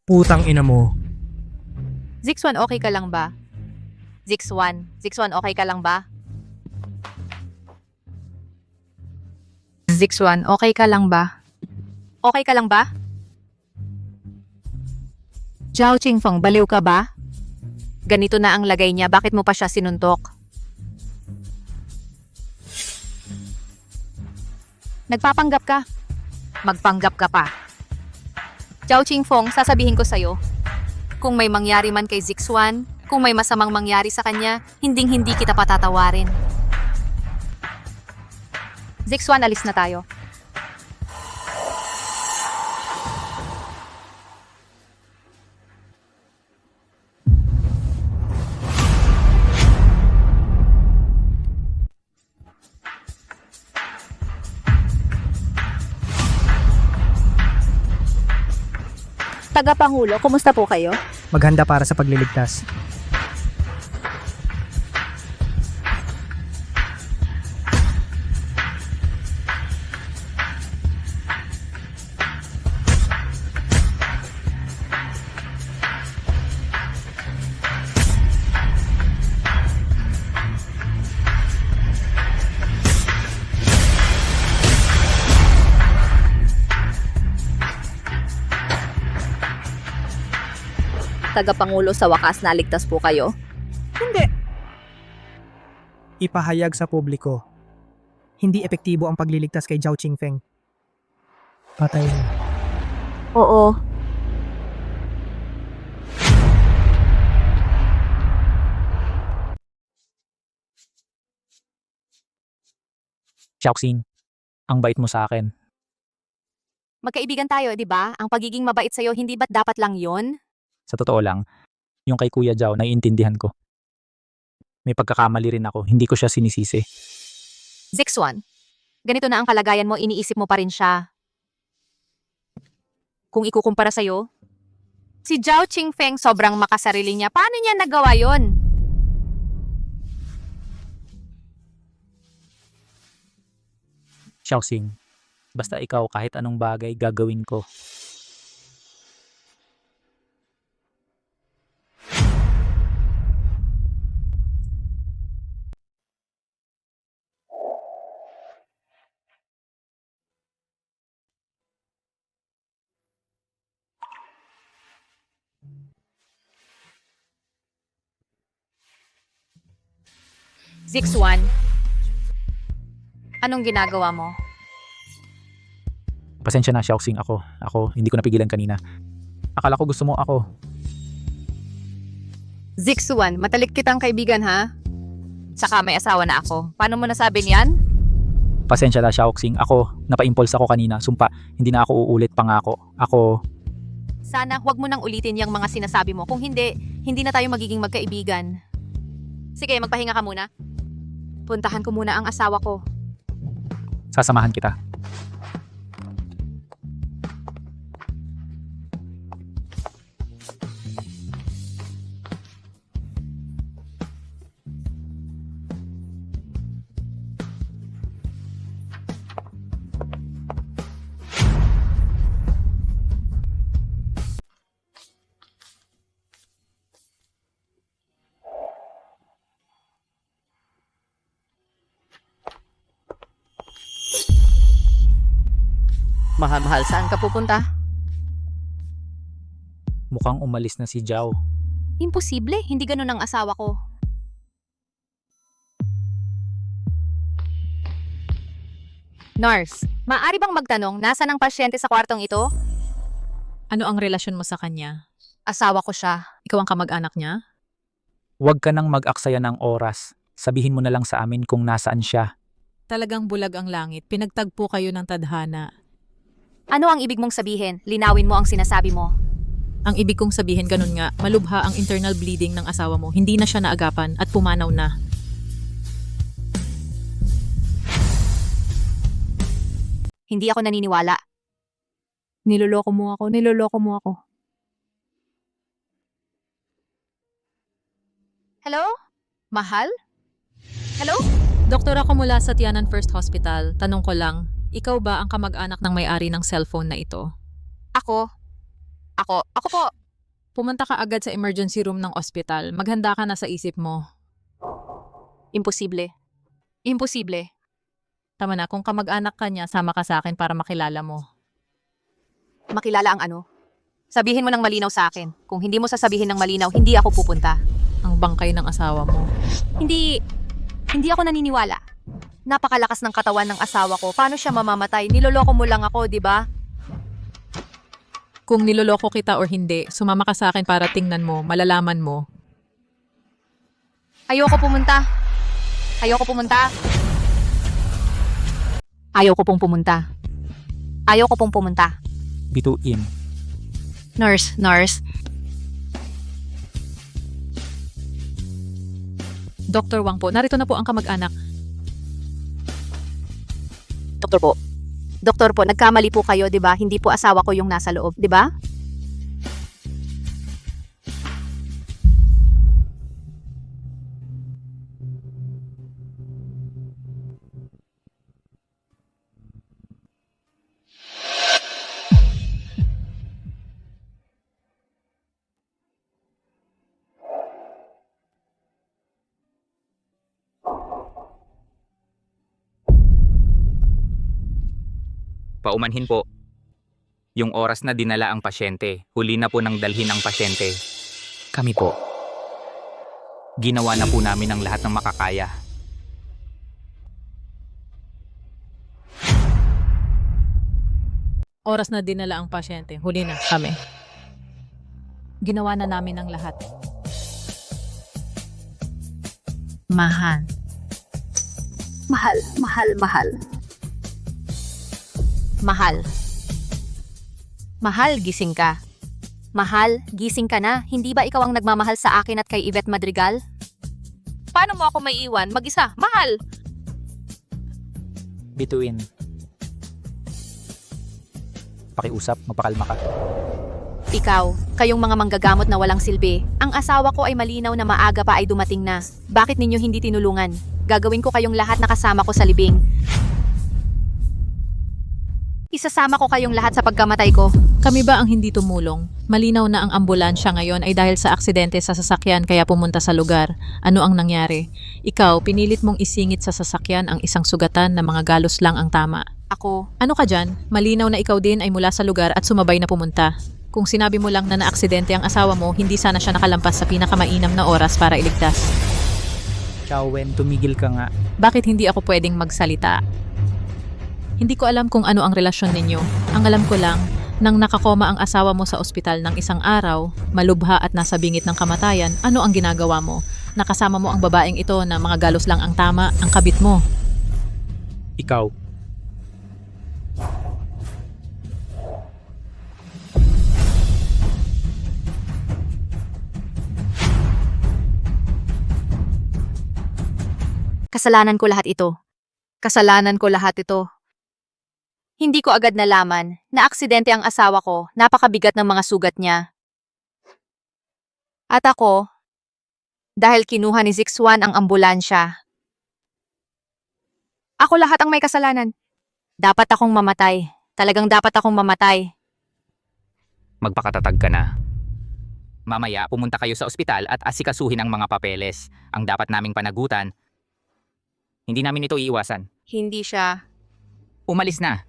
Putang ina mo. Zix1, okay ka lang ba? Zix1, okay ka lang ba? Zix1, okay ka lang ba? Okay ka lang ba? Zhao Qingfeng, baliw ka ba? Ganito na ang lagay niya, bakit mo pa siya sinuntok? Nagpapanggap ka? Magpanggap ka pa. Zhao Qingfeng, sasabihin ko sa'yo, kung may mangyari man kay Zix1, kung may masamang mangyari sa kanya, hinding-hindi kita patatawarin. Zix1, alis na tayo. Tagapangulo, kumusta po kayo? Maghanda para sa pagliligtas. Tagapangulo, sa wakas naligtas po kayo? Ipahayag sa publiko. Hindi epektibo ang pagliligtas kay Zhao Qingfeng. Patay na. Oo. Xiaoxing, ang bait mo sa akin. Magkaibigan tayo, di ba? Ang pagiging mabait sa'yo, hindi ba't dapat lang yon? Sa totoo lang, yung kay Kuya Zhao, naiintindihan ko. May pagkakamali rin ako, hindi ko siya sinisisi. Zix1, ganito na ang kalagayan mo, iniisip mo pa rin siya. Kung ikukumpara sa'yo, si Zhao Qingfeng sobrang makasarili niya. Paano niya nagawa yon? Xiaoxing, basta ikaw kahit anong bagay gagawin ko. Zix1, anong ginagawa mo? Pasensya na, Xiaoxing, ako, hindi ko napigilan kanina. Akala ko gusto mo ako. Zix1, matalik kitang kaibigan ha? Saka may asawa na ako. Paano mo nasabi niyan? Pasensya na, Xiaoxing, napaimpulse ako kanina. Sumpa, hindi na ako uulit, pangako. Sana huwag mo nang ulitin yung mga sinasabi mo. Kung hindi, hindi na tayo magiging magkaibigan. Sige, magpahinga ka muna. Puntahan ko muna ang asawa ko. Sasamahan kita. Mahal, saan ka pupunta? Mukhang umalis na si Zhao. Imposible, hindi ganun ang asawa ko. Nurse, maaari bang magtanong, nasaan ang pasyente sa kwartong ito? Ano ang relasyon mo sa kanya? Asawa ko siya. Ikaw ang kamag-anak niya? Huwag ka nang mag-aksaya ng oras. Sabihin mo na lang sa amin kung nasaan siya. Talagang bulag ang langit. Pinagtagpo kayo ng tadhana. Ano ang ibig mong sabihin? Linawin mo ang sinasabi mo. Ang ibig kong sabihin ganun nga, malubha ang internal bleeding ng asawa mo. Hindi na siya naagapan at pumanaw na. Hindi ako naniniwala. Niloloko mo ako. Hello? Mahal? Hello? Doktor ako mula sa Tianan First Hospital. Tanong ko lang, ikaw ba ang kamag-anak ng may-ari ng cellphone na ito? Ako po. pumunta ka agad sa emergency room ng ospital. Maghanda ka na sa isip mo. Imposible. Imposible. Tama na, kung kamag-anak ka niya, sama ka sa akin para makilala mo. Makilala ang ano? Sabihin mo ng malinaw sa akin. Kung hindi mo sasabihin ng malinaw, hindi ako pupunta. Ang bangkay ng asawa mo. Hindi ako naniniwala. Napakalakas ng katawan ng asawa ko. Paano siya mamamatay? Niloloko mo lang ako, di ba? Kung niloloko kita or hindi, sumama ka sa akin para tingnan mo, malalaman mo. Ayoko pumunta. Ayoko pumunta. Ayoko pong pumunta. Ayoko pong pumunta. Bituin. Nurse. Dr. Wang po, narito na po ang kamag-anak. Doktor po, nagkamali po kayo, 'di ba? Hindi po asawa ko yung nasa loob, 'di ba? Paumanhin po. Yung oras na dinala ang pasyente, huli na po nang dalhin ang pasyente. Kami po. Ginawa na po namin ang lahat ng makakaya. Oras na dinala ang pasyente, huli na kami. Ginawa na namin ang lahat. Mahal. Mahal, gising ka. Mahal, gising ka na. Hindi ba ikaw ang nagmamahal sa akin at kay Yvette Madrigal? Paano mo ako maiiwan? Mag-isa. Mahal! Bituin. Pakiusap, mapakalma ka. Ikaw, kayong mga manggagamot na walang silbi, ang asawa ko ay malinaw na maaga pa ay dumating na. Bakit ninyo hindi tinulungan? Gagawin ko kayong lahat na kasama ko sa libing. Isasama ko kayong lahat sa pagkamatay ko. Kami ba ang hindi tumulong? Malinaw na ang ambulansya ngayon ay dahil sa aksidente sa sasakyan kaya pumunta sa lugar. Ano ang nangyari? Ikaw, pinilit mong isingit sa sasakyan ang isang sugatan na mga galos lang ang tama. Ako, Ano ka dyan? Malinaw na ikaw din ay mula sa lugar at sumabay na pumunta. Kung sinabi mo lang na naaksidente ang asawa mo, hindi sana siya nakalampas sa pinakamainam na oras para iligtas. Chowen, tumigil ka nga. Bakit hindi ako pwedeng magsalita? Hindi ko alam kung ano ang relasyon ninyo. Ang alam ko lang, nang nakakoma ang asawa mo sa ospital ng isang araw, malubha at nasa bingit ng kamatayan, ano ang ginagawa mo? Nakasama mo ang babaeng ito na mga galos lang ang tama, ang kabit mo. Ikaw. kasalanan ko lahat ito. Kasalanan ko lahat ito. Hindi ko agad nalaman na aksidente ang asawa ko, napakabigat ng mga sugat niya. At ako, dahil kinuha ni Zixuan ang ambulansya. Ako lahat ang may kasalanan. Dapat akong mamatay. Talagang dapat akong mamatay. Magpakatatag ka na. Mamaya, pumunta kayo sa ospital at asikasuhin ang mga papeles. Ang dapat naming panagutan. Hindi namin ito iiwasan. Hindi siya. Umalis na.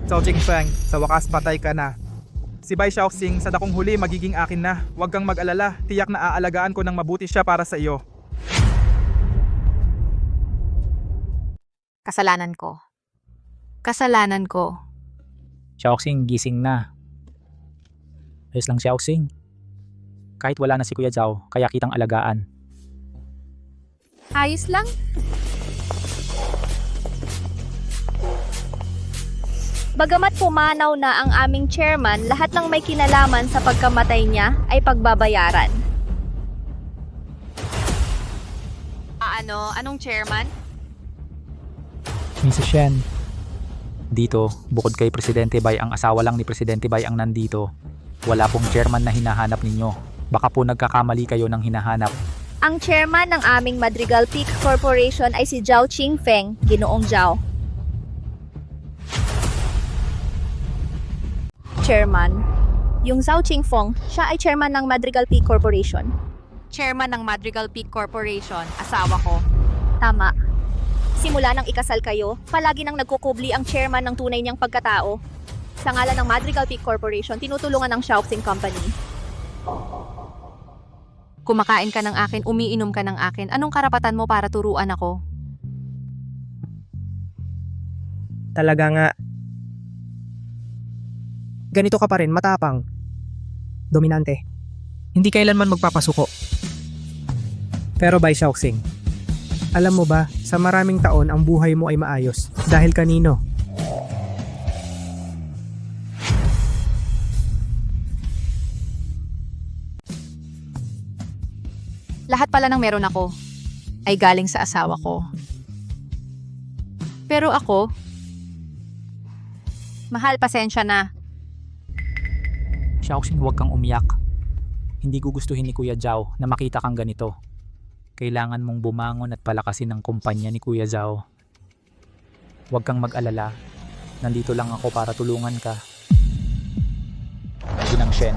Zhao Jingfeng, sa wakas patay ka na. Si Bai Shaoxing, sa dakong huli magiging akin na. Huwag kang mag-alala, tiyak na aalagaan ko ng mabuti siya para sa iyo. Kasalanan ko. Kasalanan ko. Shaoxing, gising na. Ayos lang, Shaoxing. Kahit wala na si Kuya Zhao, kaya kitang alagaan. Ayos lang. Bagamat pumanaw na ang aming chairman, lahat ng may kinalaman sa pagkamatay niya ay pagbabayaran. Anong chairman? Mrs. Shen, dito, bukod kay Presidente Bai, ang asawa lang ni Presidente Bai ang nandito. Wala pong chairman na hinahanap ninyo. Baka po nagkakamali kayo ng hinahanap. Ang chairman ng aming Madrigal Peak Corporation ay si Zhao Qingfeng, Ginoong Zhao. chairman. Yung Zhao Qingfeng, siya ay chairman ng Madrigal Peak Corporation. Chairman ng Madrigal Peak Corporation, asawa ko. Tama. Simula nang ikasal kayo, palagi nang nagkukubli ang chairman ng tunay niyang pagkatao. Sa ngalan ng Madrigal Peak Corporation, tinutulungan ng Shaoxing Company. Kumakain ka ng akin, umiinom ka ng akin. Anong karapatan mo para turuan ako? Talaga nga. Ganito ka pa rin, matapang. Dominante. Hindi kailanman magpapasuko. Pero Bai Shaoxing, alam mo ba, sa maraming taon ang buhay mo ay maayos. Dahil kanino? Lahat pala ng meron ako ay galing sa asawa ko. Pero ako, mahal, pasensya na. Shaoxing, huwag kang umiyak. Hindi gugustuhin ni Kuya Zhao na makita kang ganito. Kailangan mong bumangon at palakasin ang kumpanya ni Kuya Zhao. Huwag kang mag-alala. Nandito lang ako para tulungan ka. Ginang Shen,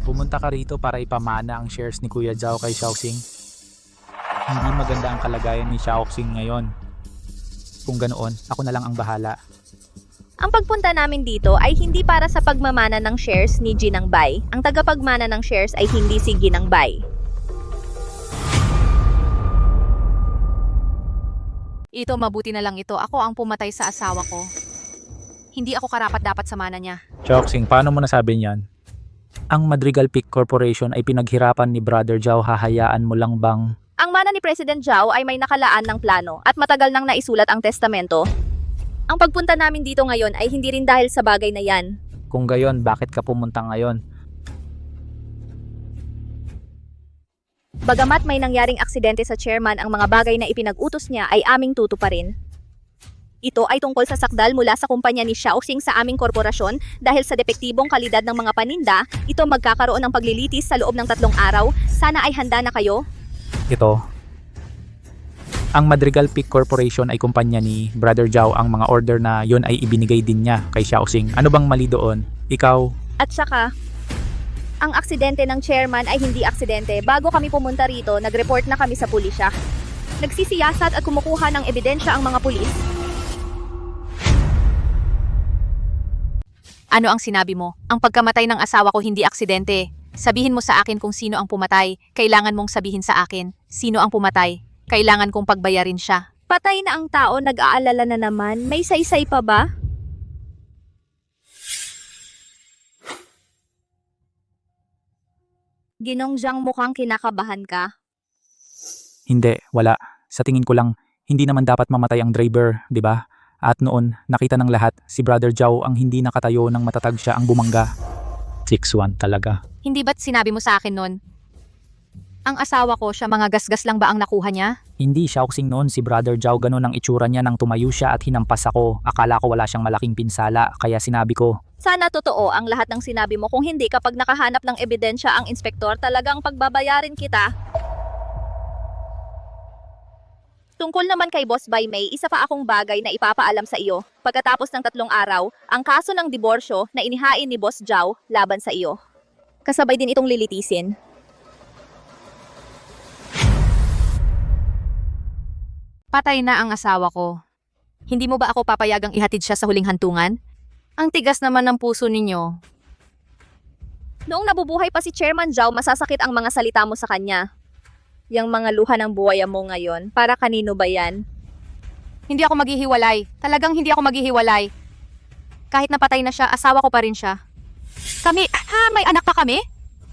pumunta ka rito para ipamana ang shares ni Kuya Zhao kay Shaoxing. Hindi maganda ang kalagayan ni Shaoxing ngayon. Kung ganoon, ako na lang ang bahala. Ang pagpunta namin dito ay hindi para sa pagmamana ng shares ni Ginang Bai. Ang tagapagmana ng shares ay hindi si Ginang Bai. Ito, mabuti na lang ito. Ako ang pumatay sa asawa ko. Hindi ako karapat-dapat sa mana niya. Shaoxing, paano mo nasabi niyan? Ang Madrigal Peak Corporation ay pinaghirapan ni Brother Zhao, hahayaan mo lang bang... Ang mana ni President Zhao ay may nakalaan ng plano at matagal nang naisulat ang testamento. Ang pagpunta namin dito ngayon ay hindi rin dahil sa bagay na yan. Kung gayon, bakit ka pumunta ngayon? Bagamat may nangyaring aksidente sa chairman, ang mga bagay na ipinag-utos niya ay aming tutuparin. Ito ay tungkol sa sakdal mula sa kumpanya ni Shaoxing sa aming korporasyon dahil sa depektibong kalidad ng mga paninda, ito magkakaroon ng paglilitis sa loob ng 3 araw. Sana ay handa na kayo. Ito. Ang Madrigal Peak Corporation ay kumpanya ni Brother Zhao. Ang mga order na yon ay ibinigay din niya kay Shaoxing. Ano bang mali doon? Ikaw? At saka, ang aksidente ng chairman ay hindi aksidente. Bago kami pumunta rito, nag-report na kami sa pulisya. Nagsisiyasat at kumukuha ng ebidensya ang mga pulis. Ano ang sinabi mo? Ang pagkamatay ng asawa ko hindi aksidente. Sabihin mo sa akin kung sino ang pumatay. Kailangan mong sabihin sa akin, sino ang pumatay. Kailangan kong pagbayarin siya. Patay na ang tao, nag-aalala na naman. May saysay pa ba? Ginong Zhang, mukhang kinakabahan ka. Hindi, wala. Sa tingin ko lang, hindi naman dapat mamatay ang driver, di ba? At noon, nakita ng lahat, si Brother Zhao ang hindi nakatayo ng matatag siya ang bumangga. 6-1 talaga. Hindi ba't sinabi mo sa akin nun? Ang asawa ko, siya mga gasgas lang ba ang nakuha niya? Hindi, Shaoxing, noon si Brother Zhao ganun ang itsura niya nang tumayo siya at hinampas ako. Akala ko wala siyang malaking pinsala, kaya sinabi ko. Sana totoo ang lahat ng sinabi mo. Kung hindi, kapag nakahanap ng ebidensya ang inspektor, talagang pagbabayarin kita. Tungkol naman kay Boss Bai Mei, isa pa akong bagay na ipapaalam sa iyo. Pagkatapos ng 3 araw, ang kaso ng diborsyo na inihain ni Boss Zhao laban sa iyo. Kasabay din itong lilitisin. Patay na ang asawa ko. Hindi mo ba ako papayagang ihatid siya sa huling hantungan? Ang tigas naman ng puso ninyo. Noong nabubuhay pa si Chairman Zhao, masasakit ang mga salita mo sa kanya. Yang mga luha ng buhaya mo ngayon, para kanino ba yan? Hindi ako maghihiwalay. Talagang hindi ako maghihiwalay. Kahit napatay na siya, asawa ko pa rin siya. May anak pa kami?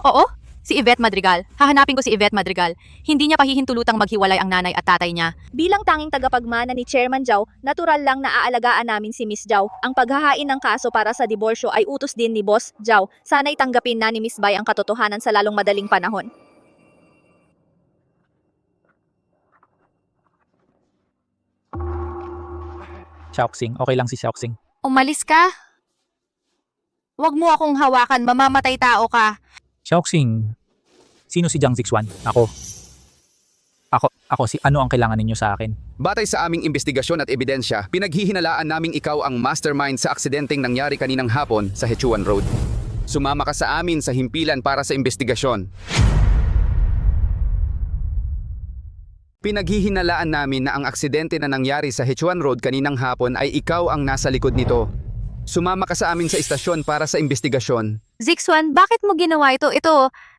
Oo, si Yvette Madrigal. Hahanapin ko si Yvette Madrigal. Hindi niya pahihintulutang maghiwalay ang nanay at tatay niya. Bilang tanging tagapagmana ni Chairman Zhao, natural lang na aalagaan namin si Miss Zhao. Ang paghahain ng kaso para sa diborsyo ay utos din ni Boss Zhao. Sana'y tanggapin na ni Miss Bai ang katotohanan sa lalong madaling panahon. Shaoxing, okay lang si Shaoxing. Umalis ka? Huwag mo akong hawakan, mamamatay tao ka. Shaoxing, sino si Jiang Zixuan? Ako. Ano ang kailangan ninyo sa akin? Batay sa aming investigasyon at ebidensya, pinaghihinalaan naming ikaw ang mastermind sa aksidenteng nangyari kaninang hapon sa Hechuan Road. Sumama ka sa amin sa himpilan para sa investigasyon. Pinaghihinalaan namin na ang aksidente na nangyari sa Hechuan Road kaninang hapon ay ikaw ang nasa likod nito. Sumama ka sa amin sa istasyon para sa investigasyon. Zixuan, bakit mo ginawa ito?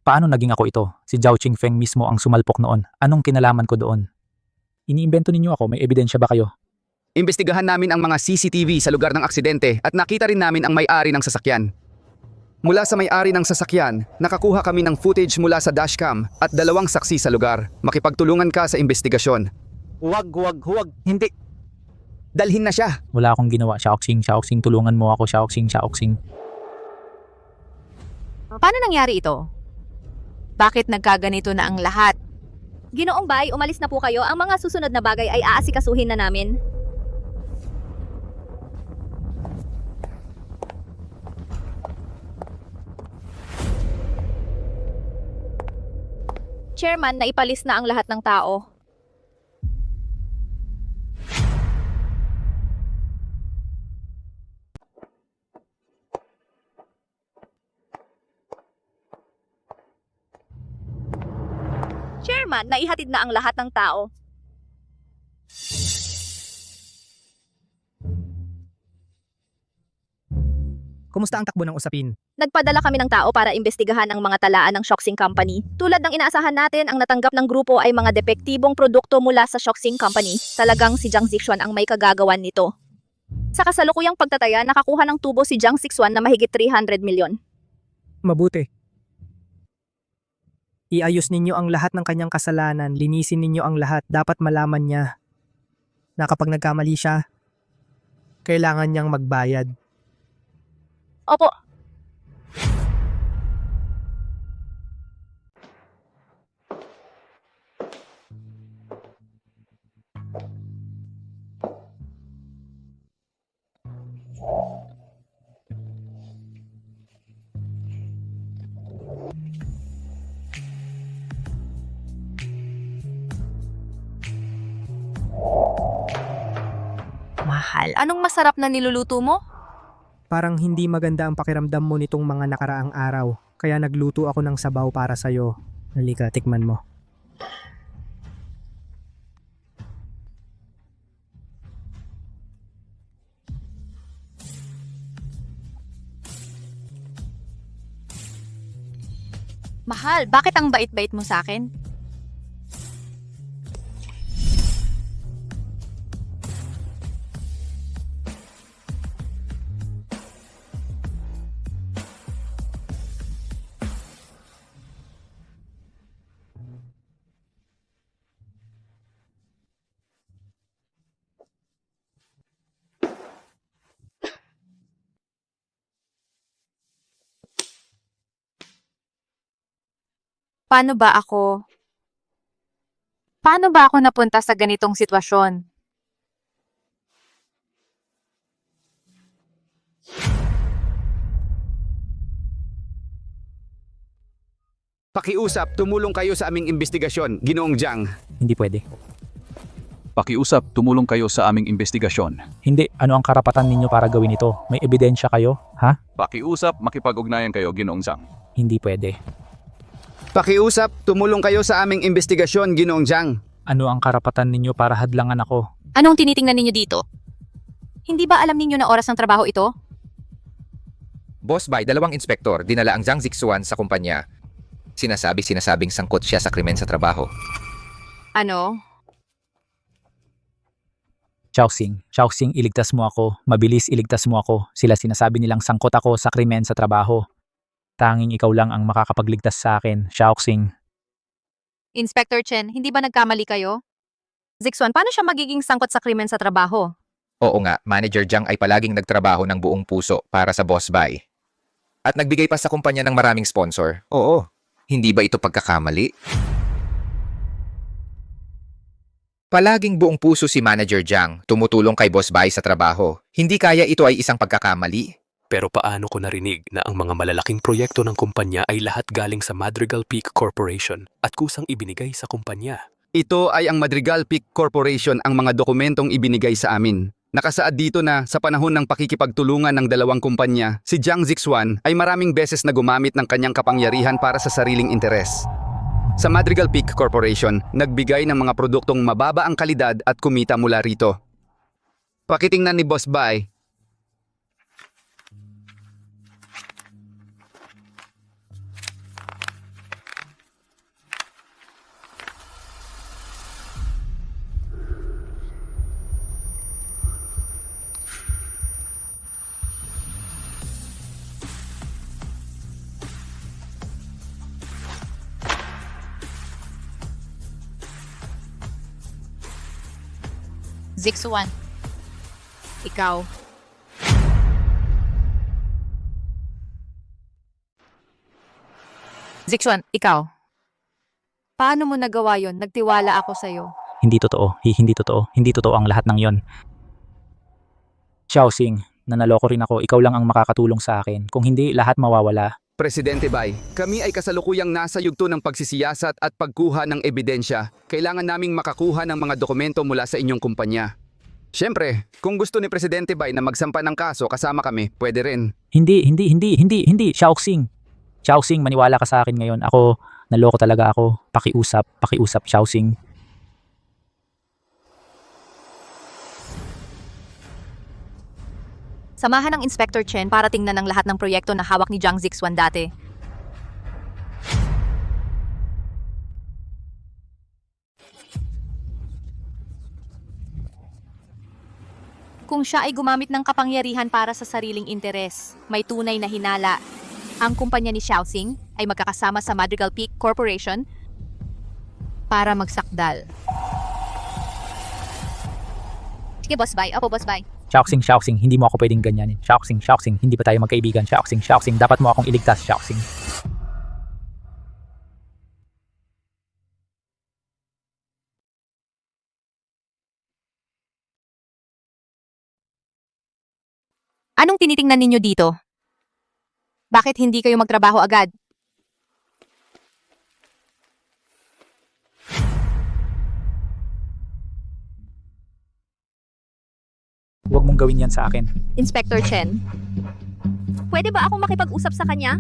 Paano naging ako ito? Si Zhao Qingfeng mismo ang sumalpok noon. Anong kinalaman ko doon? Iniimbento ninyo ako, may ebidensya ba kayo? Imbestigahan namin ang mga CCTV sa lugar ng aksidente at nakita rin namin ang may-ari ng sasakyan. Mula sa may-ari ng sasakyan, nakakuha kami ng footage mula sa dashcam at 2 saksi sa lugar. Makipagtulungan ka sa investigasyon. Huwag, hindi. Dalhin na siya. Wala akong ginawa, Shaoxing, tulungan mo ako, Shaoxing. Paano nangyari ito? Bakit nagkaganito na ang lahat? Ginoong Bay, umalis na po kayo. Ang mga susunod na bagay ay aasikasuhin na namin. Chairman, naipalis na ang lahat ng tao. Chairman, naihatid na ang lahat ng tao. Kumusta ang takbo ng usapin? Nagpadala kami ng tao para imbestigahan ang mga talaan ng Shoxing Company. Tulad ng inaasahan natin, ang natanggap ng grupo ay mga depektibong produkto mula sa Shoxing Company. Talagang si Jiang Zixuan ang may kagagawan nito. Sa kasalukuyang pagtataya, nakakuha ng tubo si Jiang Zixuan na mahigit 300 milyon. Mabuti. Iayos ninyo ang lahat ng kanyang kasalanan, linisin ninyo ang lahat, dapat malaman niya na kapag nagkamali siya, kailangan niyang magbayad. Opo. Mahal, anong masarap na niluluto mo? Parang hindi maganda ang pakiramdam mo nitong mga nakaraang araw, kaya nagluto ako ng sabaw para sa'yo. Halika, tikman mo. Mahal, bakit ang bait-bait mo sa akin? Paano ba ako napunta sa ganitong sitwasyon? Pakiusap, tumulong kayo sa aming investigasyon, Ginoong Jiang. Hindi pwede. Pakiusap, tumulong kayo sa aming investigasyon. Hindi, ano ang karapatan ninyo para gawin ito? May ebidensya kayo, ha? Pakiusap, makipag-ugnayan kayo, Ginoong Jiang. Hindi pwede. Pakiusap, tumulong kayo sa aming investigasyon, Ginoong Jiang. Ano ang karapatan ninyo para hadlangan ako? Anong tinitingnan ninyo dito? Hindi ba alam ninyo na oras ng trabaho ito? Boss Bay, 2 inspektor, dinala ang Jiang Zixuan sa kumpanya. Sinasabing sangkot siya sa krimen sa trabaho. Ano? Shaoxing, iligtas mo ako. Mabilis, iligtas mo ako. Sila sinasabi nilang sangkot ako sa krimen sa trabaho. Tanging ikaw lang ang makakapagligtas sa akin, Shaoxing. Inspector Chen, hindi ba nagkamali kayo? Zixuan, paano siya magiging sangkot sa krimen sa trabaho? Oo nga, Manager Jiang ay palaging nagtrabaho ng buong puso para sa Boss Bay. At nagbigay pa sa kumpanya ng maraming sponsor. Oo, hindi ba ito pagkakamali? Palaging buong puso si Manager Jiang, tumutulong kay Boss Bay sa trabaho. Hindi kaya ito ay isang pagkakamali. Pero paano ko narinig na ang mga malalaking proyekto ng kumpanya ay lahat galing sa Madrigal Peak Corporation at kusang ibinigay sa kumpanya? Ito ay ang Madrigal Peak Corporation ang mga dokumentong ibinigay sa amin. Nakasaad dito na sa panahon ng pakikipagtulungan ng dalawang kumpanya, si Jiang Zixuan ay maraming beses na gumamit ng kanyang kapangyarihan para sa sariling interes. Sa Madrigal Peak Corporation, nagbigay ng mga produktong mababa ang kalidad at kumita mula rito. Pakitingnan ni Boss Bai. Zixuan. Ikaw. Zixuan, ikaw. Paano mo nagawa yon? Nagtiwala ako sa'yo. Hindi totoo. Hindi totoo. Hindi totoo ang lahat ng yon. Xiaoxing, nanaloko rin ako. Ikaw lang ang makakatulong sa akin. Kung hindi, lahat mawawala. Presidente Bai, kami ay kasalukuyang nasa yugto ng pagsisiyasat at pagkuha ng ebidensya. Kailangan naming makakuha ng mga dokumento mula sa inyong kumpanya. Siyempre, kung gusto ni Presidente Bai na magsampa ng kaso kasama kami, pwede rin. Hindi. Xiaoxing. Xiaoxing, maniwala ka sa akin ngayon. Ako, naloko talaga ako. Pakiusap, Xiaoxing. Samahan ng Inspector Chen para tingnan ang lahat ng proyekto na hawak ni Jiang Zixuan dati. Kung siya ay gumamit ng kapangyarihan para sa sariling interes, may tunay na hinala. Ang kumpanya ni Xiaoxing ay magkakasama sa Madrigal Peak Corporation para magsakdal. Sige, Boss Bai. Opo, Boss Bai. Xiaoxing, hindi mo ako pwedeng ganyanin. Xiaoxing, hindi pa tayo magkaibigan. Xiaoxing, dapat mo akong iligtas, Xiaoxing. Anong tinitingnan ninyo dito? Bakit hindi kayo magtrabaho agad? Huwag mong gawin yan sa akin. Inspector Chen, pwede ba akong makipag-usap sa kanya?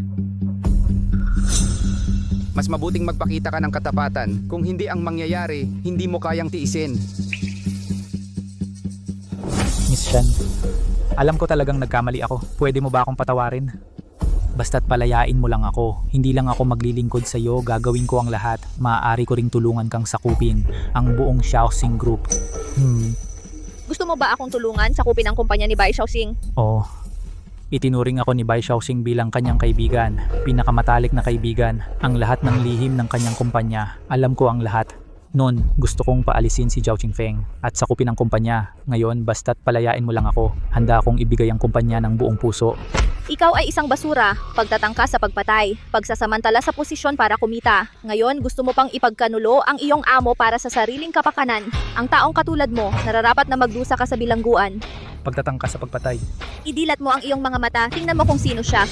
Mas mabuting magpakita ka ng katapatan. Kung hindi ang mangyayari, hindi mo kayang tiisin. Miss Shan, alam ko talagang nagkamali ako. Pwede mo ba akong patawarin? Basta't palayain mo lang ako. Hindi lang ako maglilingkod sa iyo, gagawin ko ang lahat. Maaari ko ring tulungan kang sakupin ang buong Xiaoxing Group. Gusto mo ba akong tulungan sakupin ang kumpanya ni Bai Xiaoxing? Oo. Itinuring ako ni Bai Xiaoxing bilang kanyang kaibigan, pinakamatalik na kaibigan, ang lahat ng lihim ng kanyang kumpanya. Alam ko ang lahat. Noon, gusto kong paalisin si Zhao Qingfeng at sakupin ang kumpanya. Ngayon, basta't palayain mo lang ako. Handa akong ibigay ang kumpanya ng buong puso. Ikaw ay isang basura, pagtatangka sa pagpatay, pagsasamantala sa posisyon para kumita. Ngayon, gusto mo pang ipagkanulo ang iyong amo para sa sariling kapakanan. Ang taong katulad mo, nararapat na magdusa ka sa bilangguan. Pagtatangka sa pagpatay. Idilat mo ang iyong mga mata, tingnan mo kung sino siya.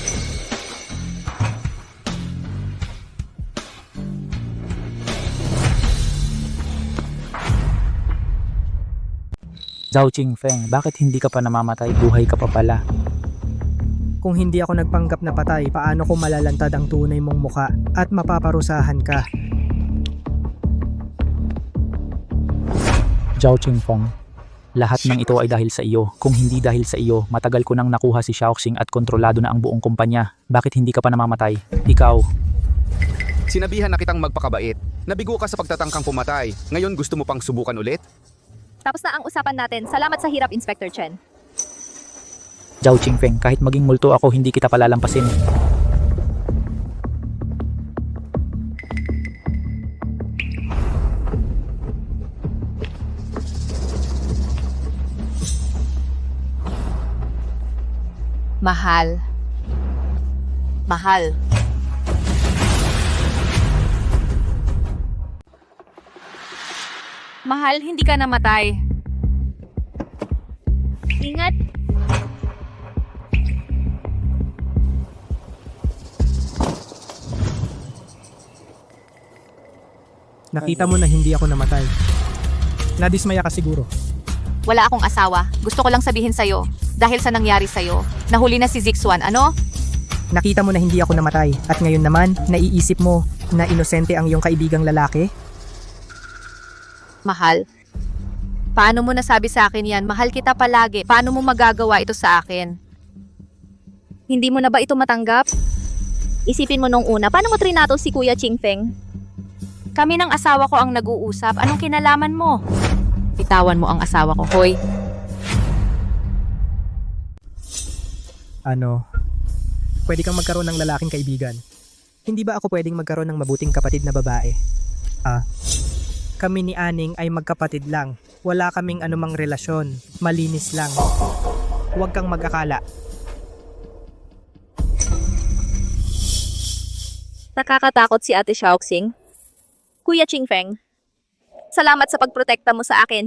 Zhao Qingfeng, bakit hindi ka pa namamatay? Buhay ka pa pala. Kung hindi ako nagpanggap na patay, paano ko malalantad ang tunay mong muka at mapaparusahan ka? Zhao Qingfeng, lahat ng ito ay dahil sa iyo. Kung hindi dahil sa iyo, matagal ko nang nakuha si Xiaoxing at kontrolado na ang buong kumpanya. Bakit hindi ka pa namamatay? Ikaw. Sinabihan na kitang magpakabait. Nabigo ka sa pagtatangkang pumatay. Ngayon gusto mo pang subukan ulit? Tapos na ang usapan natin. Salamat sa hirap, Inspector Chen. Zhao Qingfeng, kahit maging multo ako, hindi kita palalampasin. Mahal. Mahal, hindi ka namatay. Ingat! Nakita mo na hindi ako namatay. Nadismaya ka siguro. Wala akong asawa. Gusto ko lang sabihin sa'yo, dahil sa nangyari sa'yo, nahuli na si Zixuan. Ano? Nakita mo na hindi ako namatay at ngayon naman, naiisip mo na inosente ang iyong kaibigang lalaki? Mahal. Paano mo nasabi sa akin yan? Mahal kita palagi. Paano mo magagawa ito sa akin? Hindi mo na ba ito matanggap? Isipin mo nung una, paano mo trinato si Kuya Chingfeng? Kami ng asawa ko ang nag-uusap. Anong kinalaman mo? Bitawan mo ang asawa ko, hoy. Ano? Pwede kang magkaroon ng lalaking kaibigan. Hindi ba ako pwedeng magkaroon ng mabuting kapatid na babae? Kami ni Aning ay magkapatid lang. Wala kaming anumang relasyon. Malinis lang. Huwag kang mag-akala. Nakakatakot si Ate Xiaoxing. Kuya Chingfeng, salamat sa pagprotekta mo sa akin.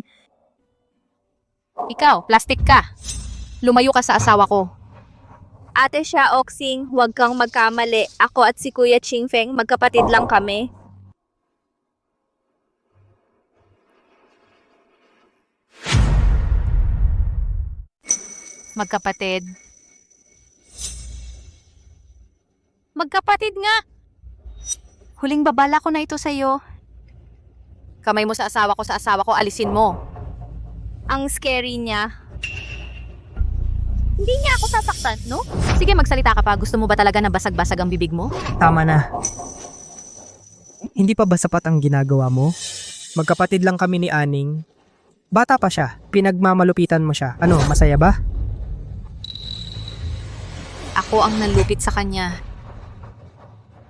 Ikaw, plastic ka. Lumayo ka sa asawa ko. Ate Xiaoxing, huwag kang magkamali. Ako at si Kuya Chingfeng, magkapatid lang kami. Magkapatid. Magkapatid nga. Huling babala ko na ito sa'yo. Kamay mo sa asawa ko, alisin mo. Ang scary niya. Hindi niya ako sasaktan, no? Sige, magsalita ka pa. Gusto mo ba talaga na basag-basag ang bibig mo? Tama na. Hindi pa ba sapat ang ginagawa mo? Magkapatid lang kami ni Aning. Bata pa siya. Pinagmamalupitan mo siya. Ano, masaya ba? Ako ang nanlupit sa kanya.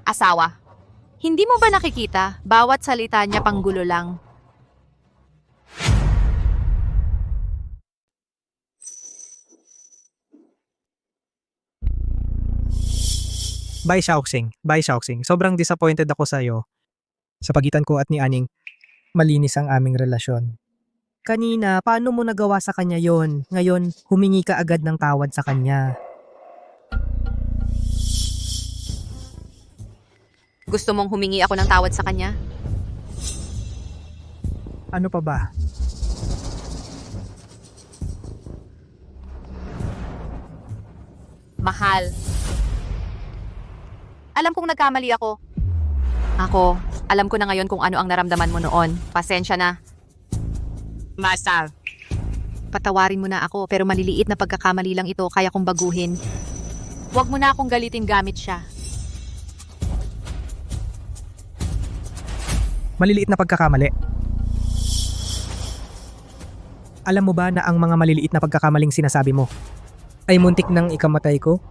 Asawa. Hindi mo ba nakikita? Bawat salita niya panggulo lang. Bye, Xiaoxing. Bye, Xiaoxing. Sobrang disappointed ako sa'yo. Sa pagitan ko at ni Aning, malinis ang aming relasyon. Kanina, paano mo nagawa sa kanya yon? Ngayon, humingi ka agad ng tawad sa kanya. Gusto mong humingi ako ng tawad sa kanya? Ano pa ba? Mahal. Alam kong nagkamali ako. Alam ko na ngayon kung ano ang naramdaman mo noon. Pasensya na. Masal. Patawarin mo na ako, pero maliliit na pagkakamali lang ito, kaya kong baguhin. Huwag mo na akong galitin gamit siya. Maliliit na pagkakamali. Alam mo ba na ang mga maliliit na pagkakamaling sinasabi mo ay muntik nang ikamatay ko?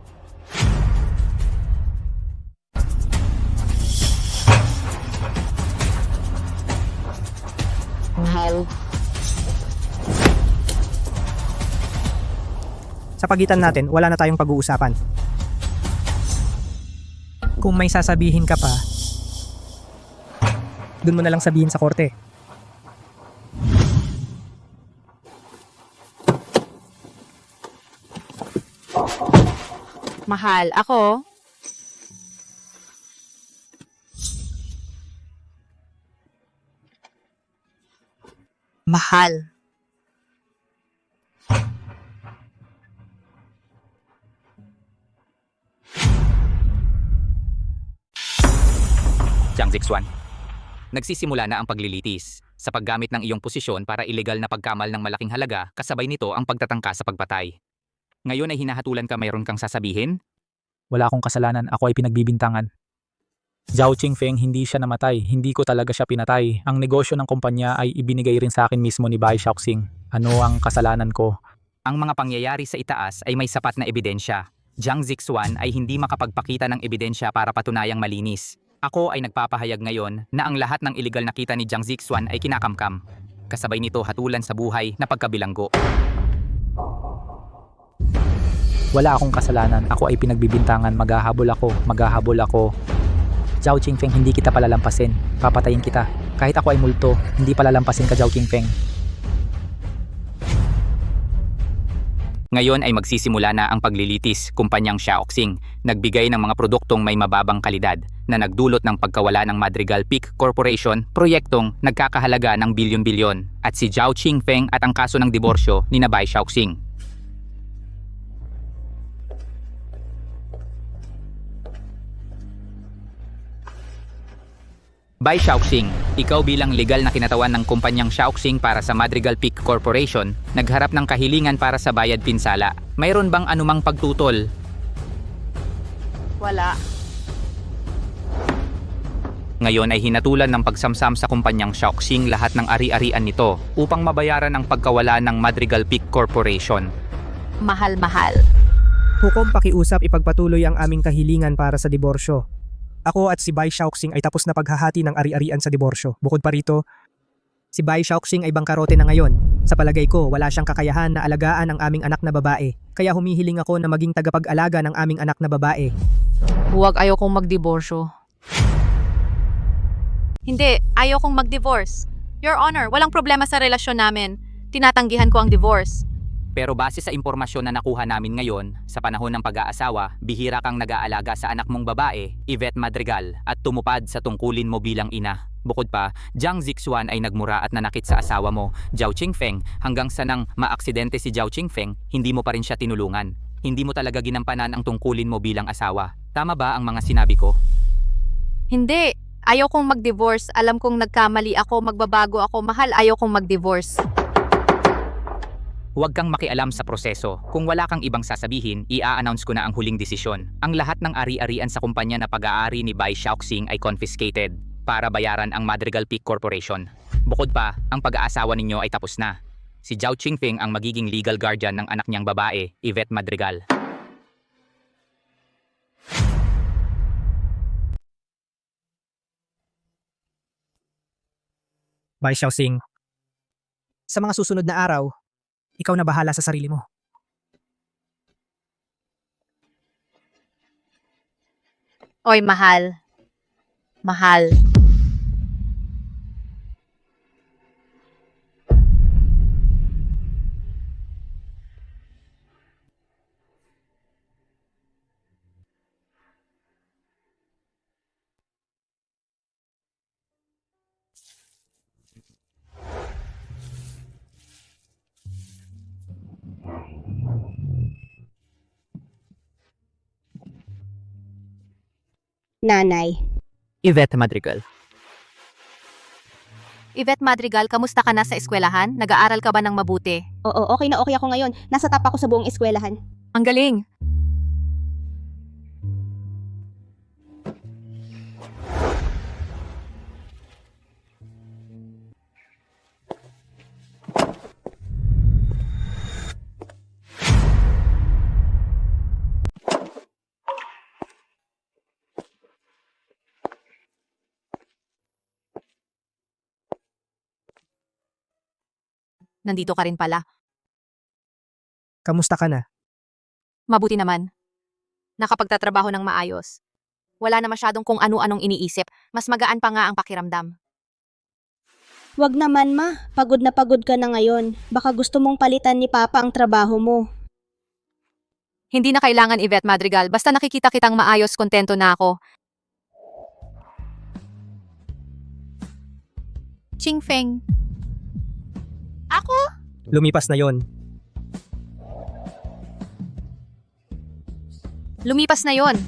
Mahal. Sa pagitan natin, wala na tayong pag-uusapan. Kung may sasabihin ka pa, doon mo na lang sabihin sa korte. Mahal, ako? Mahal. Jiang Zixuan, nagsisimula na ang paglilitis sa paggamit ng iyong posisyon para ilegal na pagkamal ng malaking halaga, kasabay nito ang pagtatangka sa pagpatay. Ngayon ay hinahatulan ka, mayroon kang sasabihin? Wala akong kasalanan, ako ay pinagbibintangan. Zhao Qingfeng, hindi siya namatay, hindi ko talaga siya pinatay. Ang negosyo ng kumpanya ay ibinigay rin sa akin mismo ni Bai Xiaoxing. Ano ang kasalanan ko? Ang mga pangyayari sa itaas ay may sapat na ebidensya. Jiang Zixuan ay hindi makapagpakita ng ebidensya para patunayang malinis. Ako ay nagpapahayag ngayon na ang lahat ng iligal na kita ni Jiang Zixuan ay kinakamkam. Kasabay nito hatulan sa buhay na pagkabilanggo. Wala akong kasalanan, ako ay pinagbibintangan, maghahabol ako. Zhao Qingfeng, hindi kita palalampasin, papatayin kita. Kahit ako ay multo, hindi palalampasin ka, Zhao Qingfeng. Ngayon ay magsisimula na ang paglilitis. Kumpanyang Xiaoxing nagbigay ng mga produktong may mababang kalidad. na nagdulot ng pagkawala ng Madrigal Peak Corporation, proyektong nagkakahalaga ng bilyon-bilyon, at si Zhao Qingfeng at ang kaso ng diborsyo ni Bai Shaoxing. Bai Shaoxing, ikaw bilang legal na kinatawan ng kumpanyang Shaoxing para sa Madrigal Peak Corporation, nagharap ng kahilingan para sa bayad pinsala. Mayroon bang anumang pagtutol? Wala. Ngayon ay hinatulan ng pagsamsam sa kumpanyang Shaoxing lahat ng ari-arian nito upang mabayaran ang pagkawala ng Madrigal Peak Corporation. Mahal-mahal. Hukom pakiusap ipagpatuloy ang aming kahilingan para sa diborsyo. Ako at si Bai Shaoxing ay tapos na paghahati ng ari-arian sa diborsyo. Bukod pa rito, si Bai Shaoxing ay bangkarote na ngayon. Sa palagay ko, wala siyang kakayahan na alagaan ang aming anak na babae. Kaya humihiling ako na maging tagapag-alaga ng aming anak na babae. Huwag ayaw kong magdiborsyo. Hindi, ayaw kong mag-divorce. Your Honor, walang problema sa relasyon namin. Tinatanggihan ko ang divorce. Pero base sa impormasyon na nakuha namin ngayon, sa panahon ng pag-aasawa, bihira kang nag-aalaga sa anak mong babae, Yvette Madrigal, at tumupad sa tungkulin mo bilang ina. Bukod pa, Jiang Zixuan ay nagmura at nanakit sa asawa mo, Zhao Qingfeng, hanggang sa nang maaksidente si Zhao Qingfeng, hindi mo pa rin siya tinulungan. Hindi mo talaga ginampanan ang tungkulin mo bilang asawa. Tama ba ang mga sinabi ko? Hindi, ayaw kong mag-divorce. Alam kong nagkamali ako, magbabago ako. Mahal, ayaw kong mag-divorce. Huwag kang makialam sa proseso. Kung wala kang ibang sasabihin, i-a-announce ko na ang huling desisyon. Ang lahat ng ari-arian sa kumpanya na pag-aari ni Bai Shaoxing ay confiscated para bayaran ang Madrigal Peak Corporation. Bukod pa, ang pag-aasawa ninyo ay tapos na. Si Zhao Qingfeng ang magiging legal guardian ng anak niyang babae, Yvette Madrigal. Bai Shaoxing, sa mga susunod na araw, ikaw na bahala sa sarili mo. Oy, mahal. Mahal. Nanay. Yvette Madrigal. Yvette Madrigal, kamusta ka na sa eskwelahan? Nag-aaral ka ba ng mabuti? Oo, okay na okay ako ngayon. Nasa top ako sa buong eskwelahan. Ang galing. Nandito ka rin pala. Kamusta ka na? Mabuti naman. Nakapagtatrabaho ng maayos. Wala na masyadong kung ano-anong iniisip. Mas magaan pa nga ang pakiramdam. Wag naman ma, pagod na pagod ka na ngayon. Baka gusto mong palitan ni Papa ang trabaho mo. Hindi na kailangan, Yvette Madrigal. Basta nakikita kitang maayos, kontento na ako. Qingfeng. Ako? Lumipas na yon. Lumipas na yon.